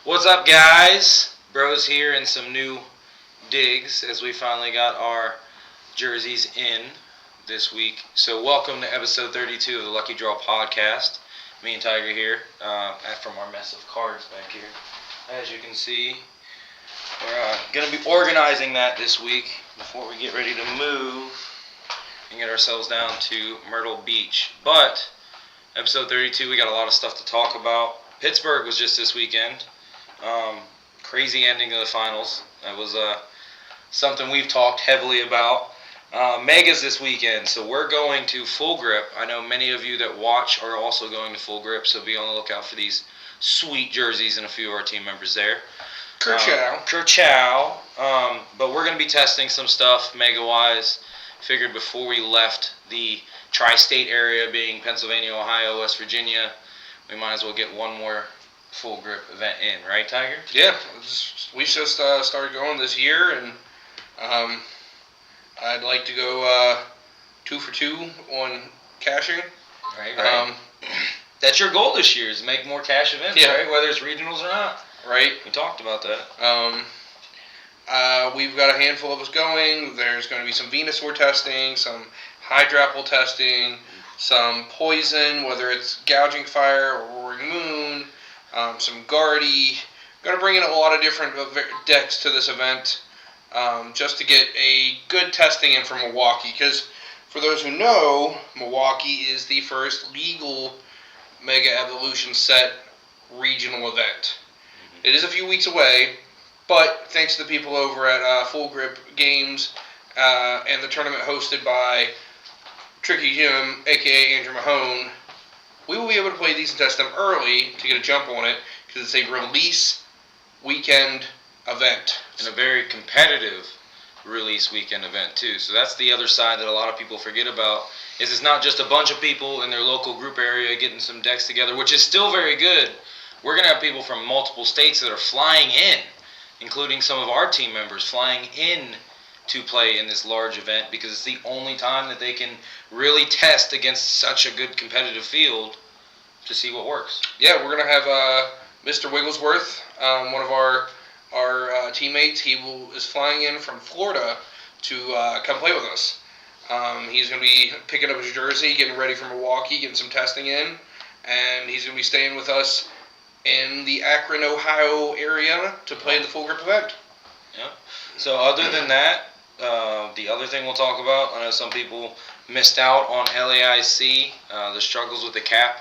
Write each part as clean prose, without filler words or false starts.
What's up, guys? Bros here and some new digs as we finally got our jerseys in this week. So welcome to episode 32 of the Lucky Draw podcast. Me and Tiger here from our mess of cards back here. As you can see, we're going to be organizing that this week before we get ready to move and get ourselves down to Myrtle Beach. But episode 32, we got a lot of stuff to talk about. Pittsburgh was just this weekend. Crazy ending of the finals. That was something we've talked heavily about. Megas this weekend, so we're going to Full Grip. I know many of you that watch are also going to Full Grip, so be on the lookout for these sweet jerseys and a few of our team members there. Kerchow. But we're going to be testing some stuff Mega-wise. Figured before we left the tri-state area, being Pennsylvania, Ohio, West Virginia, we might as well get one more Full Grip event in, right, Tiger? Yeah, we just started going this year, and I'd like to go 2 for 2 on cashing. Right. That's your goal this year, is to make more cash events, right? Whether it's regionals or not. Right. We talked about that. We've got a handful of us going. There's going to be some Venusaur testing, some Hydrapple testing, some Poison, whether it's Gouging Fire or Roaring Moon, some Guardy. Going to bring in a lot of different decks to this event just to get a good testing in from Milwaukee. Because for those who know, Milwaukee is the first legal Mega Evolution Set regional event. It is a few weeks away, but thanks to the people over at Full Grip Games and the tournament hosted by Tricky Jim, a.k.a. Andrew Mahone, we will be able to play these and test them early to get a jump on it because it's a release weekend event. And a very competitive release weekend event, too. So that's the other side that a lot of people forget about, is it's not just a bunch of people in their local group area getting some decks together, which is still very good. We're going to have people from multiple states that are flying in, including some of our team members flying in to play in this large event because it's the only time that they can really test against such a good competitive field to see what works. Yeah, we're going to have Mr. Wigglesworth, one of our teammates. He is flying in from Florida to come play with us. He's going to be picking up his jersey, getting ready for Milwaukee, getting some testing in, and he's going to be staying with us in the Akron, Ohio area to play the Full Grip event. Yeah. So other than that, the other thing we'll talk about, I know some people missed out on LAIC, the struggles with the cap,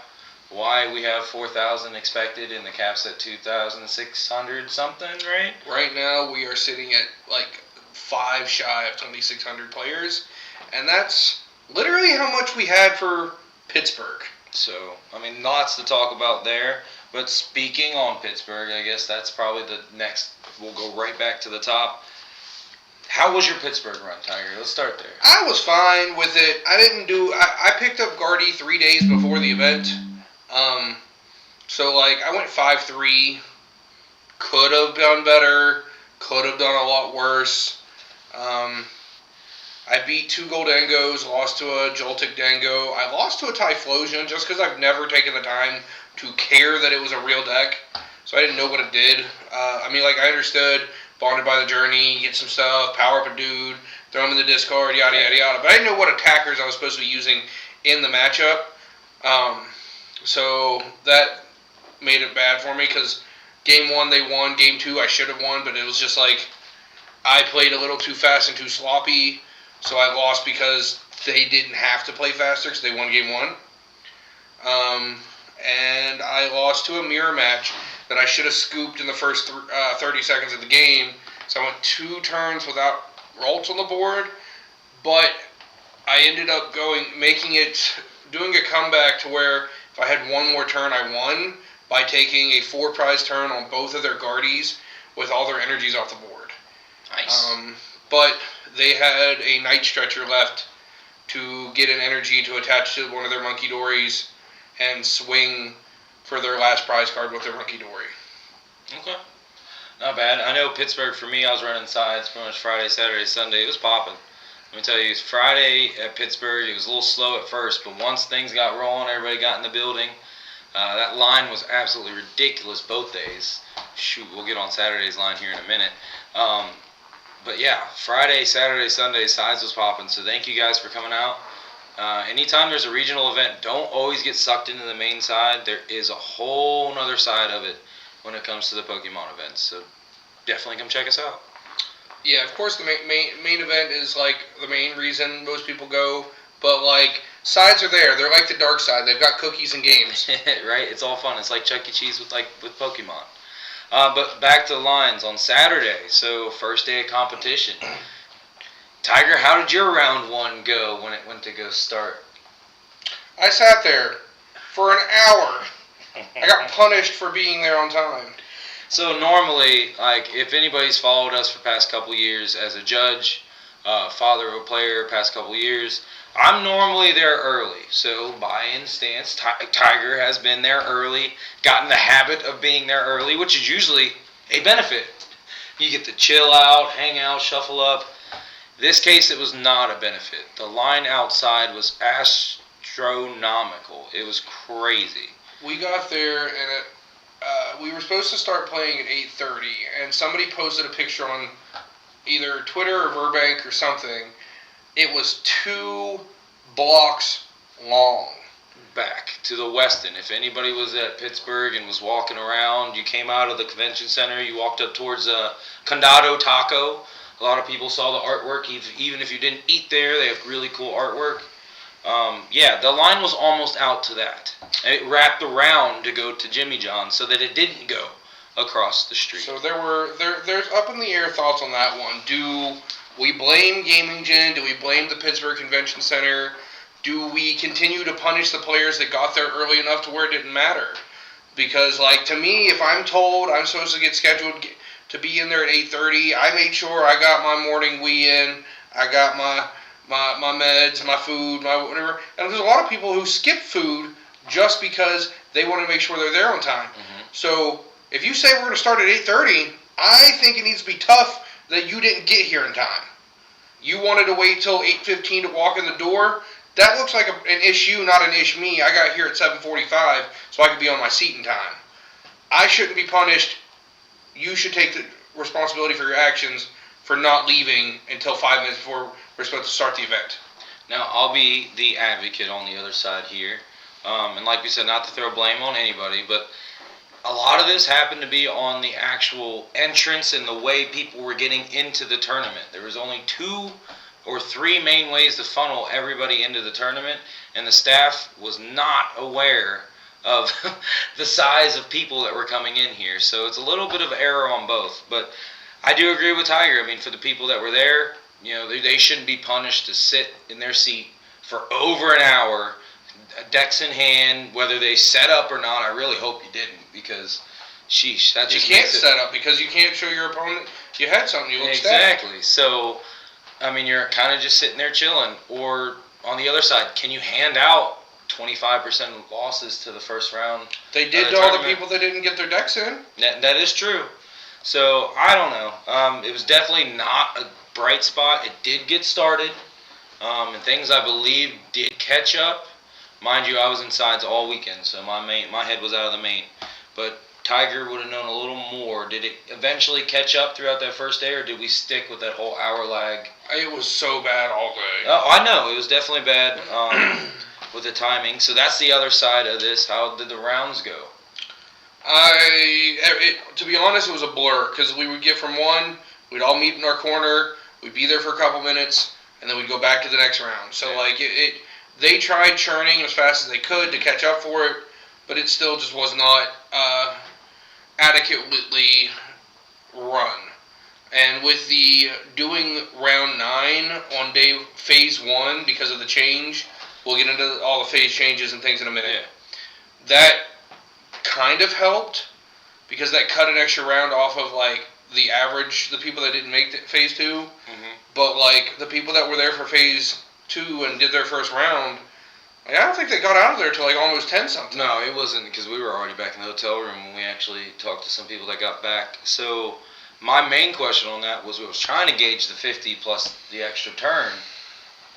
why we have 4,000 expected and the cap's at 2,600 something, right? Right now we are sitting at like 5 shy of 2,600 players, and that's literally how much we had for Pittsburgh. So, I mean, lots to talk about there. But speaking on Pittsburgh, I guess that's probably the next. We'll go right back to the top. How was your Pittsburgh run, Tiger? Let's start there. I was fine with it. I picked up Guardy 3 days before the event. So, I went 5-3. Could have done better. Could have done a lot worse. I beat 2 Goldengos, lost to a Joltik Dango. I lost to a Typhlosion just because I've never taken the time to care that it was a real deck. So I didn't know what it did. I understood Bonded by the Journey, get some stuff, power up a dude, throw him in the discard, yada, yada, yada. But I didn't know what attackers I was supposed to be using in the matchup. So that made it bad for me because Game 1 they won, Game 2 I should have won, but it was just I played a little too fast and too sloppy. So I lost because they didn't have to play faster because they won Game 1. And I lost to a mirror match that I should have scooped in the first 30 seconds of the game. So I went 2 turns without Ralts on the board. But I ended up doing a comeback to where if I had one more turn, I won by taking a 4-prize turn on both of their Guardies with all their energies off the board. Nice. But they had a Night Stretcher left to get an energy to attach to one of their Monkey Dories and swing for their last prize card with their Monkey Dory. Okay. Not bad. I know Pittsburgh, for me, I was running sides pretty much Friday, Saturday, Sunday. It was popping. Let me tell you, Friday at Pittsburgh, it was a little slow at first, but once things got rolling, everybody got in the building. That line was absolutely ridiculous both days. shoot, we'll get on Saturday's line here in a minute. But yeah, Friday, Saturday, Sunday, sides was popping. So thank you guys for coming out. Anytime there's a regional event, don't always get sucked into the main side. There is a whole other side of it when it comes to the Pokemon events. So definitely come check us out. Yeah, of course the main event is like the main reason most people go, but like sides are there. They're like the dark side. They've got cookies and games. Right? It's all fun. It's like Chuck E. Cheese with Pokemon. But back to the lines on Saturday. So first day of competition. Tiger, how did your round one go when it went to go start? I sat there for an hour. I got punished for being there on time. So normally, like, if anybody's followed us for past couple years as a judge, father of a player past couple years, I'm normally there early. So by instance, Tiger has been there early, gotten the habit of being there early, which is usually a benefit. You get to chill out, hang out, shuffle up. This case, it was not a benefit. The line outside was astronomical. It was crazy. We got there and we were supposed to start playing at 8:30, and somebody posted a picture on either Twitter or Burbank or something. It was 2 blocks long. Back to the Westin. If anybody was at Pittsburgh and was walking around, you came out of the convention center, you walked up towards Condado Taco. A lot of people saw the artwork. Even if you didn't eat there, they have really cool artwork. Yeah, the line was almost out to that. It wrapped around to go to Jimmy John's so that it didn't go across the street. So there's up in the air thoughts on that one. Do we blame Gaming Gen? Do we blame the Pittsburgh Convention Center? Do we continue to punish the players that got there early enough to where it didn't matter? Because, like, to me, if I'm told I'm supposed to get scheduled to be in there at 8:30, I made sure I got my morning wee in. I got my meds, my food, my whatever. And there's a lot of people who skip food just because they want to make sure they're there on time. Mm-hmm. So if you say we're going to start at 8:30, I think it needs to be tough that you didn't get here in time. You wanted to wait till 8:15 to walk in the door. That looks like an issue, not an ish me. I got here at 7:45 so I could be on my seat in time. I shouldn't be punished. You should take the responsibility for your actions for not leaving until 5 minutes before we're supposed to start the event. Now, I'll be the advocate on the other side here. And like we said, not to throw blame on anybody, but a lot of this happened to be on the actual entrance and the way people were getting into the tournament. There was only 2 or 3 main ways to funnel everybody into the tournament, and the staff was not aware of the size of people that were coming in here. So it's a little bit of error on both. But I do agree with Tiger. I mean, for the people that were there, you know, they shouldn't be punished to sit in their seat for over an hour, decks in hand, whether they set up or not. I really hope you didn't, because, sheesh, that just you can't set up because you can't show your opponent you had something. You look exactly. So, I mean, you're kind of just sitting there chilling. Or on the other side, can you hand out 25% losses to the first round? They did to all the people that didn't get their decks in. That is true. So, I don't know. It was definitely not a bright spot. It did get started. And things, I believe, did catch up. Mind you, I was in sides all weekend, so my head was out of the main. But Tiger would have known a little more. Did it eventually catch up throughout that first day, or did we stick with that whole hour lag? It was so bad all day. Oh, I know. It was definitely bad with the timing. So that's the other side of this. How did the rounds go? To be honest, it was a blur, because we would get from one, we'd all meet in our corner, we'd be there for a couple minutes, and then we'd go back to the next round. So, they tried churning as fast as they could to catch up for it, but it still just was not adequately run. And with the doing round 9 on phase 1 because of the change, we'll get into all the phase changes and things in a minute. Yeah. That kind of helped because that cut an extra round off of the average, the people that didn't make phase 2. Mm-hmm. But the people that were there for phase 2 and did their first round, I don't think they got out of there till almost 10 something. No, it wasn't, because we were already back in the hotel room when we actually talked to some people that got back. So my main question on that was, we was trying to gauge the 50 plus the extra turn,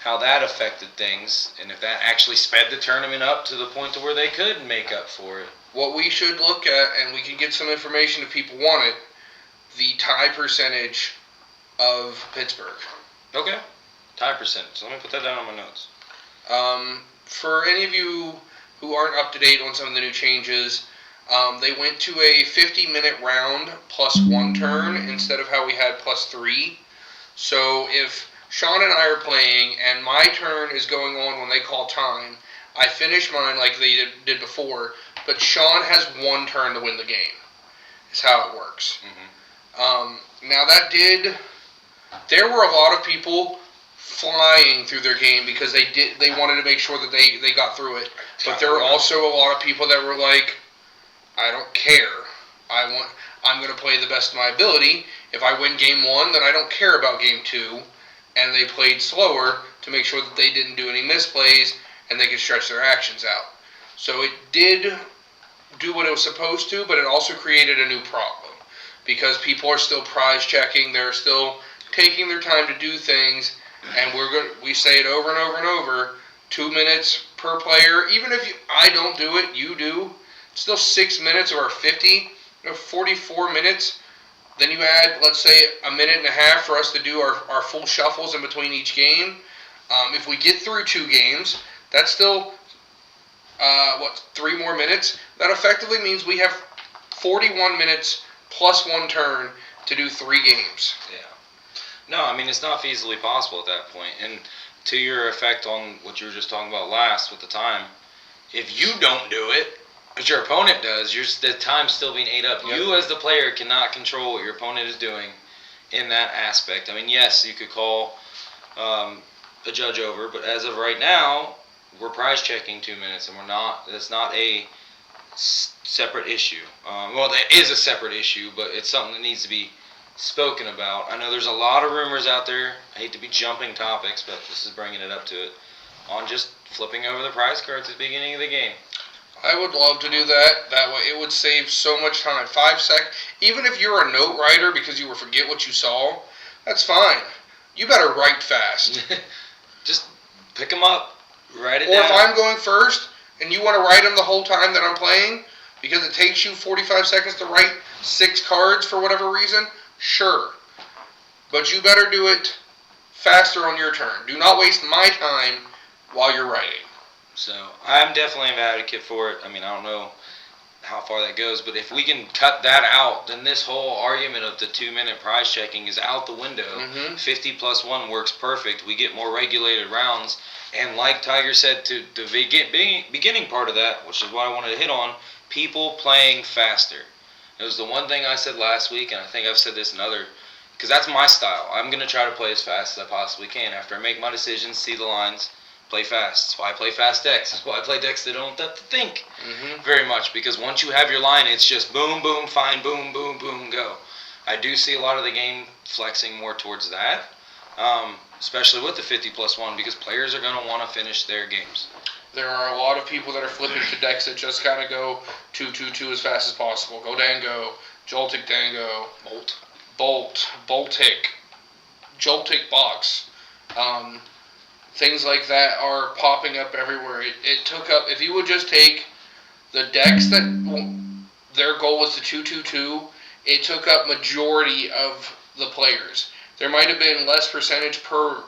how that affected things, and if that actually sped the tournament up to the point to where they could make up for it. what we should look at, and we can get some information if people want it, the tie percentage of Pittsburgh. Okay. Tie percentage. So let me put that down on my notes. For any of you who aren't up to date on some of the new changes, they went to a 50-minute round plus 1 turn instead of how we had plus 3. So if Shawn and I are playing and my turn is going on when they call time, I finish mine like they did before, but Shawn has 1 turn to win the game. Is how it works. Now there were a lot of people flying through their game because they wanted to make sure that they got through it. But there were also a lot of people that were like, I don't care. I'm going to play the best of my ability. If I win game 1, then I don't care about game 2. And they played slower to make sure that they didn't do any misplays and they could stretch their actions out. So it did do what it was supposed to, but it also created a new problem because people are still prize checking. They're still taking their time to do things, and we say it over and over and over. 2 minutes per player. Even if I don't do it, you do. It's still 6 minutes or 44 minutes. Then you add, let's say, a minute and a half for us to do our full shuffles in between each game. If we get through 2 games, that's still 3 more minutes? That effectively means we have 41 minutes plus 1 turn to do 3 games. Yeah. No, I mean, it's not feasibly possible at that point. And to your effect on what you were just talking about last with the time, if you don't do it, but your opponent does, the time's still being ate up. Yep. You as the player cannot control what your opponent is doing in that aspect. I mean, yes, you could call a judge over, but as of right now, we're prize checking 2 minutes, and that's not a separate issue. Well, that is a separate issue, but it's something that needs to be spoken about. I know there's a lot of rumors out there. I hate to be jumping topics, but this is bringing it up to it, on just flipping over the prize cards at the beginning of the game. I would love to do that. That way it would save so much time. 5 seconds. Even if you're a note writer because you forget what you saw, that's fine. You better write fast. Just pick them up. Write it down. Or if I'm going first and you want to write them the whole time that I'm playing because it takes you 45 seconds to write 6 cards for whatever reason, sure. But you better do it faster on your turn. Do not waste my time while you're writing. So, I'm definitely an advocate for it. I mean, I don't know how far that goes, but if we can cut that out, then this whole argument of the 2-minute prize checking is out the window. 50 plus 1 works perfect. We get more regulated rounds. And like Tiger said, to the beginning part of that, which is what I wanted to hit on, people playing faster. It was the one thing I said last week, and I think I've said this in other, because that's my style. I'm going to try to play as fast as I possibly can. After I make my decisions, see the lines, play fast. That's why I play fast decks. That's why I play decks that don't have to think very much, because once you have your line, it's just boom, boom, fine, boom, boom, boom, go. I do see a lot of the game flexing more towards that, especially with the 50 plus 1, because players are going to want to finish their games. There are a lot of people that are flipping to decks that just kind of go 2-2-2 as fast as possible. Go Dango, Joltik Dango, Boltic, Joltik Box. Things like that are popping up everywhere. It took up, if you would just take the decks that their goal was to 2-2-2, it took up majority of the players. There might have been less percentage per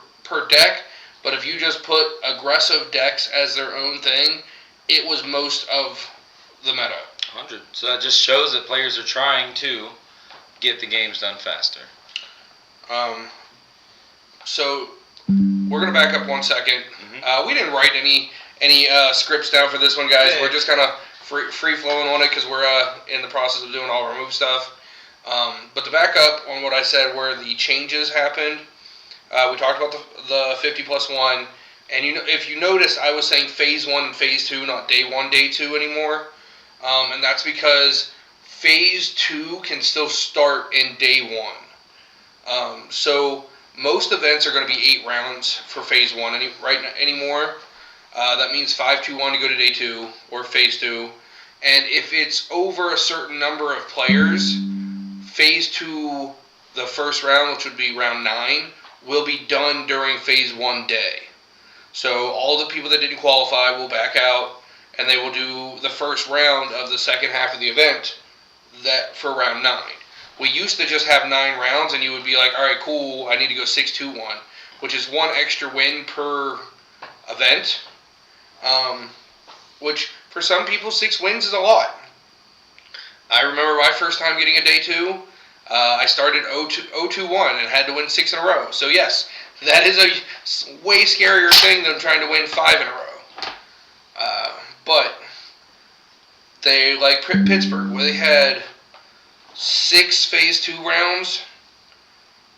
deck, but if you just put aggressive decks as their own thing, it was most of the meta. 100. So that just shows that players are trying to get the games done faster. So we're going to back up 1 second. We didn't write any scripts down for this one, guys. Yeah. We're just kind of free-flowing on it because we're in the process of doing all our move stuff. But to back up on what I said where the changes happened, we talked about the 50 plus 1, and if you notice, I was saying phase 1 and phase 2, not day 1, day 2 anymore, and that's because phase 2 can still start in day 1. So most events are going to be 8 rounds for phase 1 anymore. That means 5-2-1 to go to day 2 or phase 2, and if it's over a certain number of players, phase 2, the first round, which would be round 9, will be done during phase 1 day. So all the people that didn't qualify will back out, and they will do the first round of the second half of the event for round 9. We used to just have 9 rounds, and you would be like, all right, cool, I need to go 6-2-1, which is 1 extra win per event, which for some people 6 wins is a lot. I remember my first time getting a day 2. I started 0-2-1 and had to win 6 in a row. So yes, that is a way scarier thing than trying to win 5 in a row. But they, like Pittsburgh, where they had 6 Phase 2 rounds,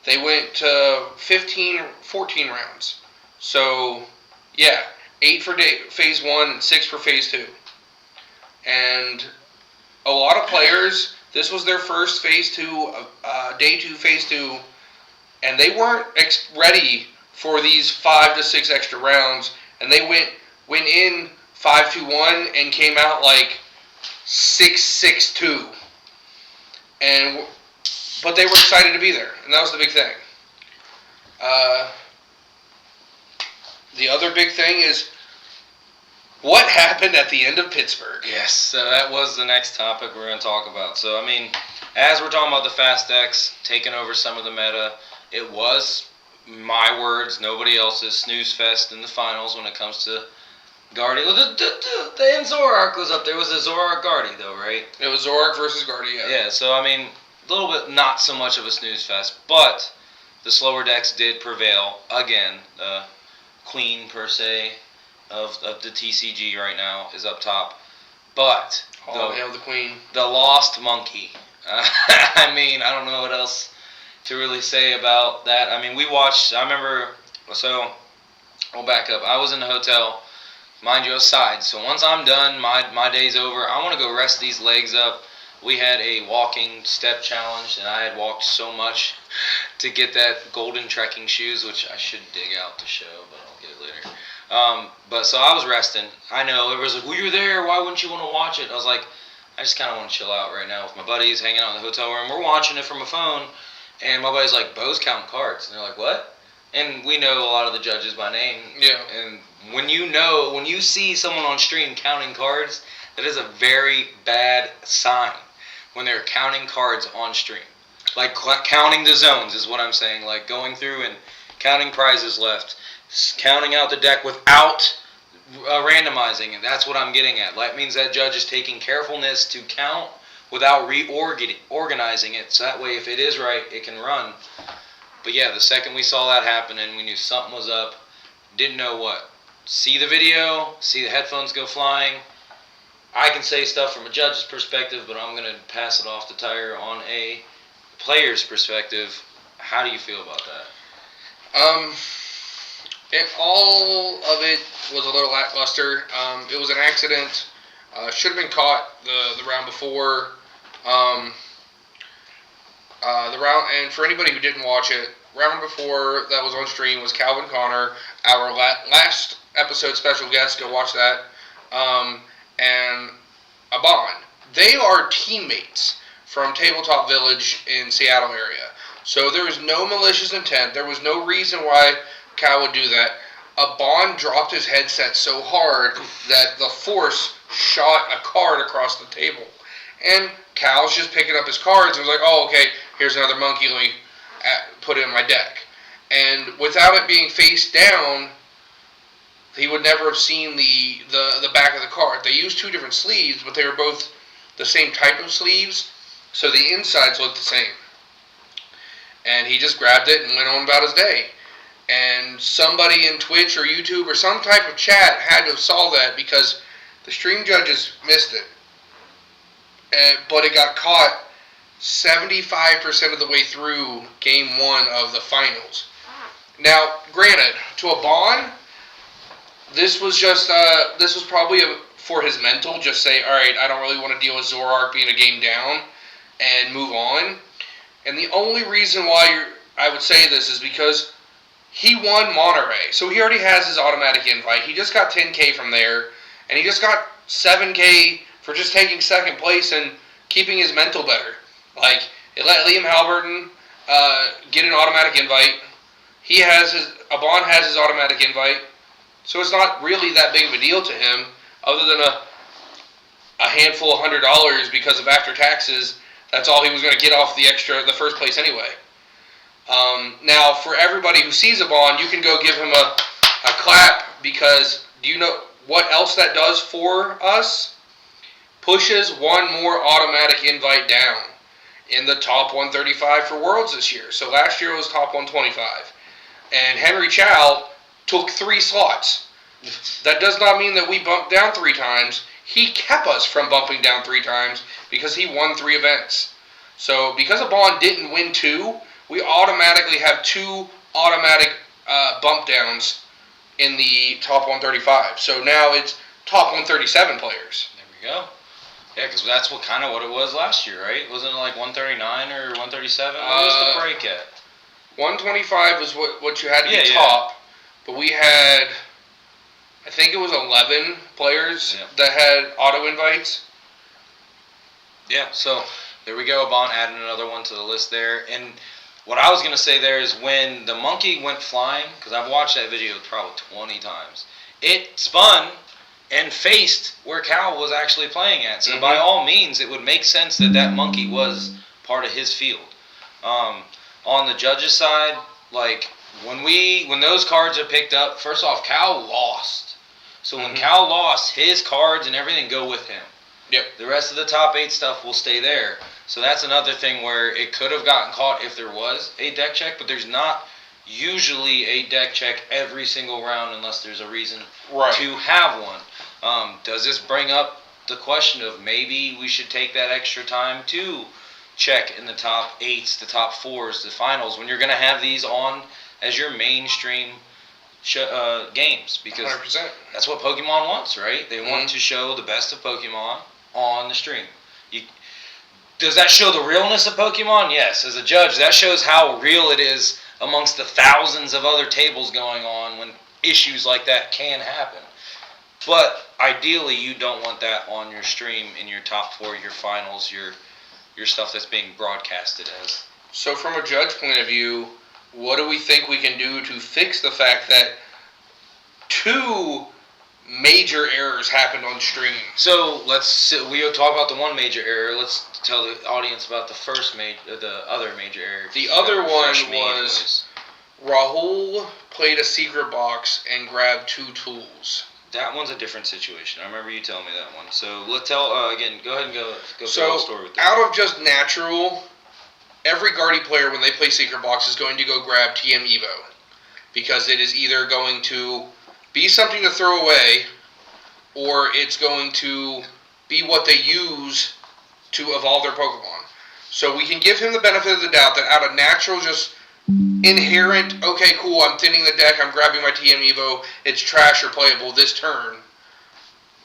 they went to 14 rounds. So, yeah, 8 for Phase 1 and 6 for Phase 2. And a lot of players, this was their first Phase 2, Day 2, Phase 2, and they weren't ready for these 5 to 6 extra rounds, and they went in 5-2-1 and came out like 6-6-2. But they were excited to be there, and that was the big thing. The other big thing is what happened at the end of Pittsburgh. Yes, so that was the next topic we're going to talk about. So, I mean, as we're talking about the Fast X taking over some of the meta, it was, my words, nobody else's, snooze fest in the finals when it comes to Guardy. And Zoroark was up there. It was a Zoroark Guardy, though, right? It was Zoroark versus Guardy, yeah. Yeah, so, I mean, a little bit not so much of a snooze fest, but the slower decks did prevail. Again, the queen, per se, of the TCG right now is up top. But all hail the queen. The lost monkey. I mean, I don't know what else to really say about that. I mean, we watched, I remember, so we'll back up. I was in the hotel, mind you, outside. So once I'm done, my day's over, I want to go rest these legs up. We had a walking step challenge, and I had walked so much to get that golden trekking shoes, which I should dig out to show, but I'll get it later. But so I was resting. I know everybody's like, well, you're there. Why wouldn't you want to watch it? I was like, I just kind of want to chill out right now with my buddies, hanging out in the hotel room. We're watching it from a phone, and my buddy's like, Bo's counting cards. And they're like, what? And we know a lot of the judges by name. Yeah. And when you see someone on stream counting cards, that is a very bad sign when they're counting cards on stream. Like counting the zones is what I'm saying. Like going through and counting prizes left. Counting out the deck without randomizing, and that's what I'm getting at. That means that judge is taking carefulness to count without reorganizing it, so that way if it is right, it can run. But yeah, the second we saw that happen and we knew something was up, didn't know what. See the video, see the headphones go flying. I can say stuff from a judge's perspective, but I'm going to pass it off to Tyre on a player's perspective. How do you feel about that? All of it was a little lackluster. It was an accident. Should have been caught the round before. The round, and for anybody who didn't watch it, round before that was on stream was Calvin Connor, our last episode special guest. Go watch that. And Abon. They are teammates from Tabletop Village in Seattle area. So there was no malicious intent. There was no reason why Cal would do that. Abon dropped his headset so hard that the force shot a card across the table. And Cal's just picking up his cards and was like, oh, okay, here's another monkey, let me put it in my deck. And without it being face down, he would never have seen the back of the card. They used 2 different sleeves, but they were both the same type of sleeves, so the insides looked the same. And he just grabbed it and went on about his day. And somebody in Twitch or YouTube or some type of chat had to have saw that because the stream judges missed it. But it got caught 75% of the way through Game 1 of the finals. Now, granted, to Abon, this was probably for his mental, just say, alright, I don't really want to deal with Zoroark being a game down, and move on. And the only reason why I would say this is because he won Monterey, so he already has his automatic invite. He just got 10K from there, and he just got 7K for just taking second place and keeping his mental better. Like, it let Liam Halberton get an automatic invite. Abon has his automatic invite, so it's not really that big of a deal to him, other than a handful of $100 because of after taxes. That's all he was going to get off the first place anyway. Now, for everybody who sees a bond, you can go give him a clap, because do you know what else that does for us? Pushes one more automatic invite down in the top 135 for Worlds this year. So last year it was top 125. And Henry Chow took 3 slots. That does not mean that we bumped down 3 times. He kept us from bumping down 3 times because he won 3 events. So because a bond didn't win 2, we automatically have 2 automatic bump downs in the top 135. So now it's top 137 players. There we go. Yeah, because that's what it was last year, right? Wasn't it like 139 or 137? What was the break at? 125 was what you had to be top. But we had, I think it was 11 players that had auto invites. Yeah, so there we go. Bond adding another one to the list there. And what I was going to say there is when the monkey went flying, because I've watched that video probably 20 times, it spun and faced where Cal was actually playing at. So by all means, it would make sense that that monkey was part of his field. On the judges' side, like when those cards are picked up, first off, Cal lost. So when Cal lost, his cards and everything go with him. Yep. The rest of the top 8 stuff will stay there. So that's another thing where it could have gotten caught if there was a deck check, but there's not usually a deck check every single round unless there's a reason to have one. Does this bring up the question of maybe we should take that extra time to check in the top 8s, the top 4s, the finals, when you're going to have these on as your mainstream games? Because 100%. That's what Pokemon wants, right? They want to show the best of Pokemon on the stream. Does that show the realness of Pokemon? Yes. As a judge, that shows how real it is amongst the thousands of other tables going on when issues like that can happen. But ideally, you don't want that on your stream in your top 4, your finals, your stuff that's being broadcasted as. So from a judge point of view, what do we think we can do to fix the fact that 2 major errors happened on stream? So we'll talk about the one major error. Let's tell the audience about the other major error. The other one was Rahul played a secret box and grabbed 2 tools. That one's a different situation. I remember you telling me that one. So let's tell again. Go ahead and go through the story with that. Out of just natural, every Guardy player when they play secret box is going to go grab TM Evo, because it is either going to be something to throw away, or it's going to be what they use to evolve their Pokemon. So we can give him the benefit of the doubt that out of natural, just inherent, okay, cool, I'm thinning the deck, I'm grabbing my TM Evo, it's trash or playable this turn,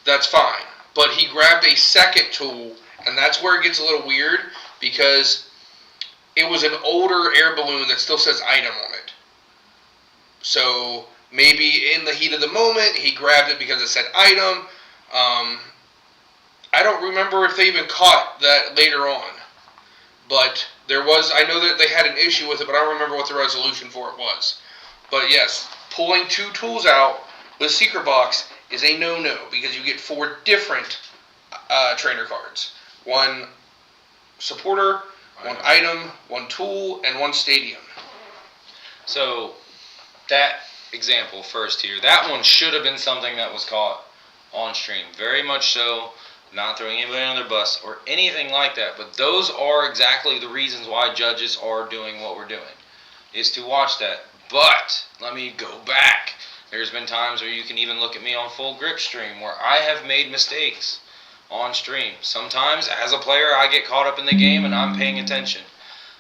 that's fine. But he grabbed a second tool, and that's where it gets a little weird, because it was an older air balloon that still says item on it. So maybe in the heat of the moment, he grabbed it because it said item. I don't remember if they even caught that later on. But I know that they had an issue with it, but I don't remember what the resolution for it was. But yes, pulling 2 tools out with Secret Box is a no-no, because you get 4 different trainer cards. 1 supporter, 1 item, 1 tool, and 1 stadium. So that example first here, that one should have been something that was caught on stream. Very much so. Not throwing anybody on their bus or anything like that. But those are exactly the reasons why judges are doing what we're doing, is to watch that. But let me go back. There's been times where you can even look at me on Full Grip stream where I have made mistakes on stream. Sometimes as a player I get caught up in the game and I'm paying attention.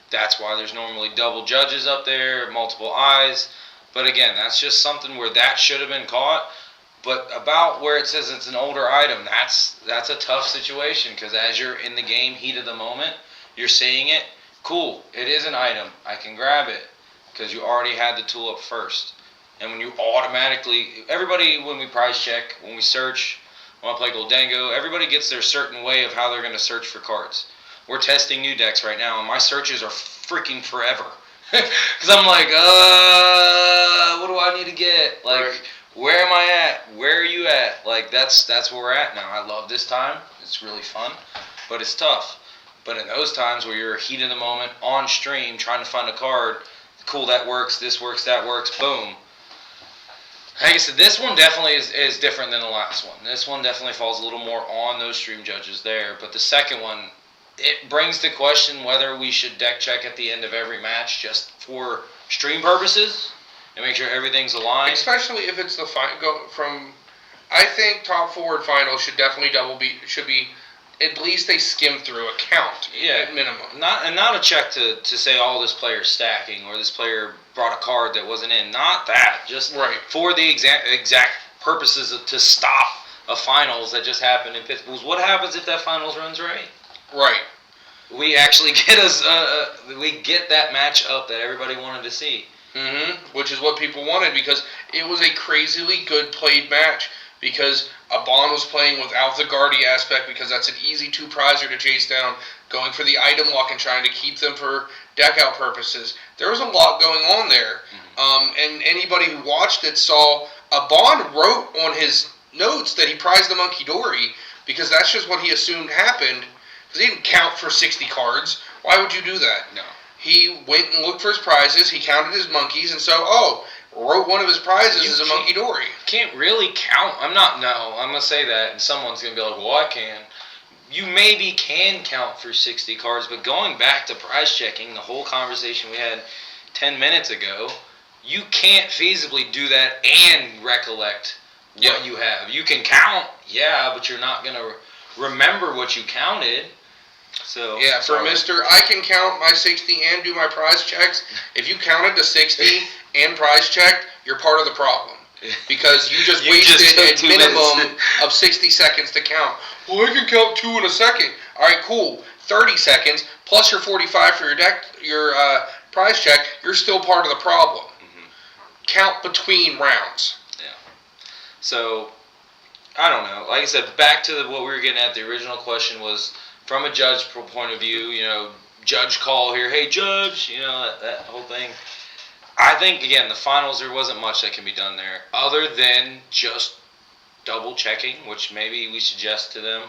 That's why there's normally double judges up there, multiple eyes. But again, that's just something where that should have been caught. But about where it says it's an older item, that's a tough situation, because as you're in the game, heat of the moment, you're seeing it. Cool, it is an item. I can grab it because you already had the tool up first. And when you everybody, when we prize check, when we search, when I play Goldango, everybody gets their certain way of how they're going to search for cards. We're testing new decks right now, and my searches are freaking forever. Because I'm like, what do I need to get? Like, Where am I at? Where are you at? Like, that's where we're at now. I love this time. It's really fun, but it's tough. But in those times where you're heat of the moment, on stream, trying to find a card, cool, that works, this works, that works, boom. Like I said, this one definitely is different than the last one. This one definitely falls a little more on those stream judges there. But the second one, it brings to question whether we should deck check at the end of every match just for stream purposes and make sure everything's aligned. Especially if it's the go from. I think top forward finals should definitely should be at least they skim through a count at minimum. Not a check to say this player's stacking or this player brought a card that wasn't in. Not that. Just for the exact purposes to stop a finals that just happened in Pittsburgh. What happens if that finals runs right? Right. We actually get we get that match up that everybody wanted to see. Mm-hmm. Which is what people wanted because it was a crazily good played match. Because Abon was playing without the Guardy aspect because that's an easy two-prizer to chase down, going for the item lock and trying to keep them for deck-out purposes. There was a lot going on there. And anybody who watched it saw Abon wrote on his notes that he prized the Monkey Dory because that's just what he assumed happened. Because he didn't count for 60 cards. Why would you do that? No. He went and looked for his prizes, he counted his monkeys, and so, wrote one of his prizes as a Monkey Dory. Can't really count. I'm going to say that, and someone's going to be like, well, I can. You maybe can count for 60 cards, but going back to prize checking, the whole conversation we had 10 minutes ago, you can't feasibly do that and recollect what you have. You can count, but you're not going to remember what you counted. So for Mr. I can count my 60 and do my prize checks. If you counted to 60 and prize checked, you're part of the problem. Because you just wasted a minimum of 60 seconds to count. Well, I can count 2 in a second. All right, cool. 30 seconds plus your 45 for your prize check. You're still part of the problem. Mm-hmm. Count between rounds. Yeah. So I don't know. Like I said, back to what we were getting at. The original question was from a judge point of view. Judge call here. Hey, judge. That whole thing. I think, again, the finals, there wasn't much that can be done there other than just double checking, which maybe we suggest to them.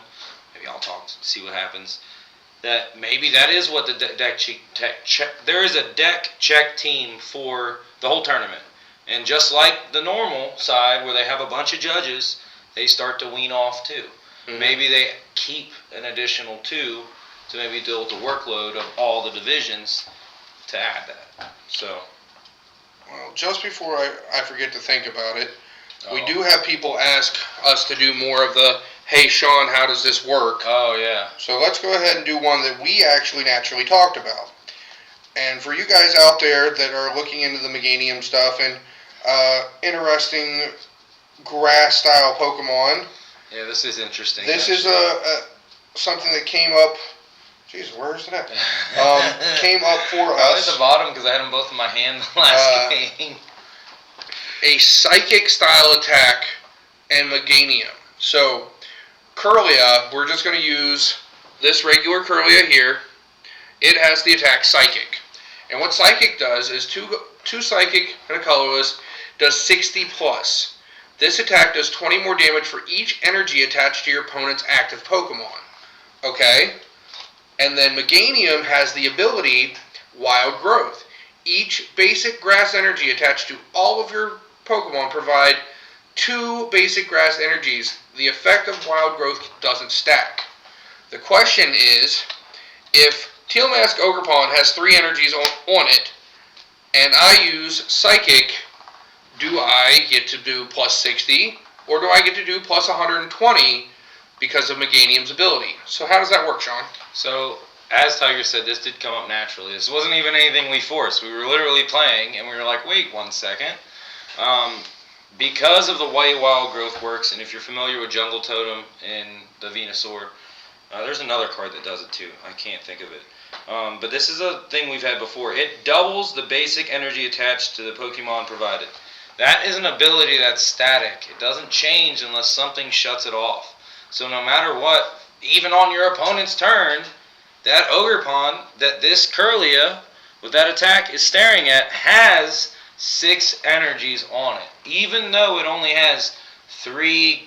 Maybe I'll talk to see what happens. That maybe that is what the deck check. There is a deck check team for the whole tournament. And just like the normal side where they have a bunch of judges, they start to wean off too. Mm-hmm. Maybe they keep an additional 2 to maybe deal with the workload of all the divisions to add that. So. Well, just before I forget to think about it, we do have people ask us to do more of the, hey, Shawn, how does this work? Oh, yeah. So let's go ahead and do one that we actually naturally talked about. And for you guys out there that are looking into the Meganium stuff and interesting grass-style Pokemon. Yeah, this is interesting. This is something that came up. Jeez, where's that? Came up for us. At the bottom because I had them both in my hand the last game. A psychic style attack and Meganium. So, Kirlia, we're just going to use this regular Kirlia here. It has the attack Psychic. And what Psychic does is two Psychic and a colorless does 60 plus. This attack does 20 more damage for each energy attached to your opponent's active Pokemon. Okay? And then Meganium has the ability Wild Growth. Each basic grass energy attached to all of your Pokemon provide 2 basic grass energies. The effect of Wild Growth doesn't stack. The question is, if Teal Mask Ogerpon has 3 energies on it, and I use Psychic, do I get to do plus 60, or do I get to do plus 120 because of Meganium's ability? So how does that work, Shawn? So, as Tiger said, this did come up naturally. This wasn't even anything we forced. We were literally playing, and we were like, wait 1 second. Because of the way Wild Growth works, and if you're familiar with Jungle Totem in the Venusaur, there's another card that does it too. I can't think of it. But this is a thing we've had before. It doubles the basic energy attached to the Pokemon provided. That is an ability that's static. It doesn't change unless something shuts it off. So no matter what, even on your opponent's turn, that Ogerpon that this Kirlia with that attack is staring at has 6 energies on it. Even though it only has 3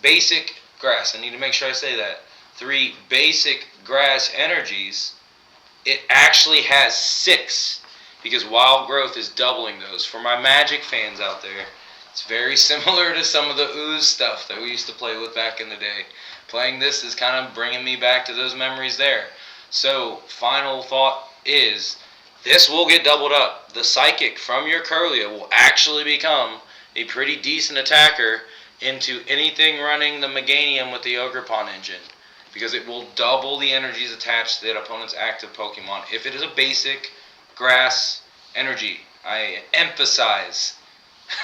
basic grass, I need to make sure I say that, 3 basic grass energies, it actually has 6, because wild growth is doubling those. For my Magic fans out there, it's very similar to some of the ooze stuff that we used to play with back in the day. Playing this is kind of bringing me back to those memories there. So, final thought is, this will get doubled up. The Psychic from your Curlia will actually become a pretty decent attacker into anything running the Meganium with the Ogerpon engine, because it will double the energies attached to that opponent's active Pokemon if it is a basic grass energy. I emphasize.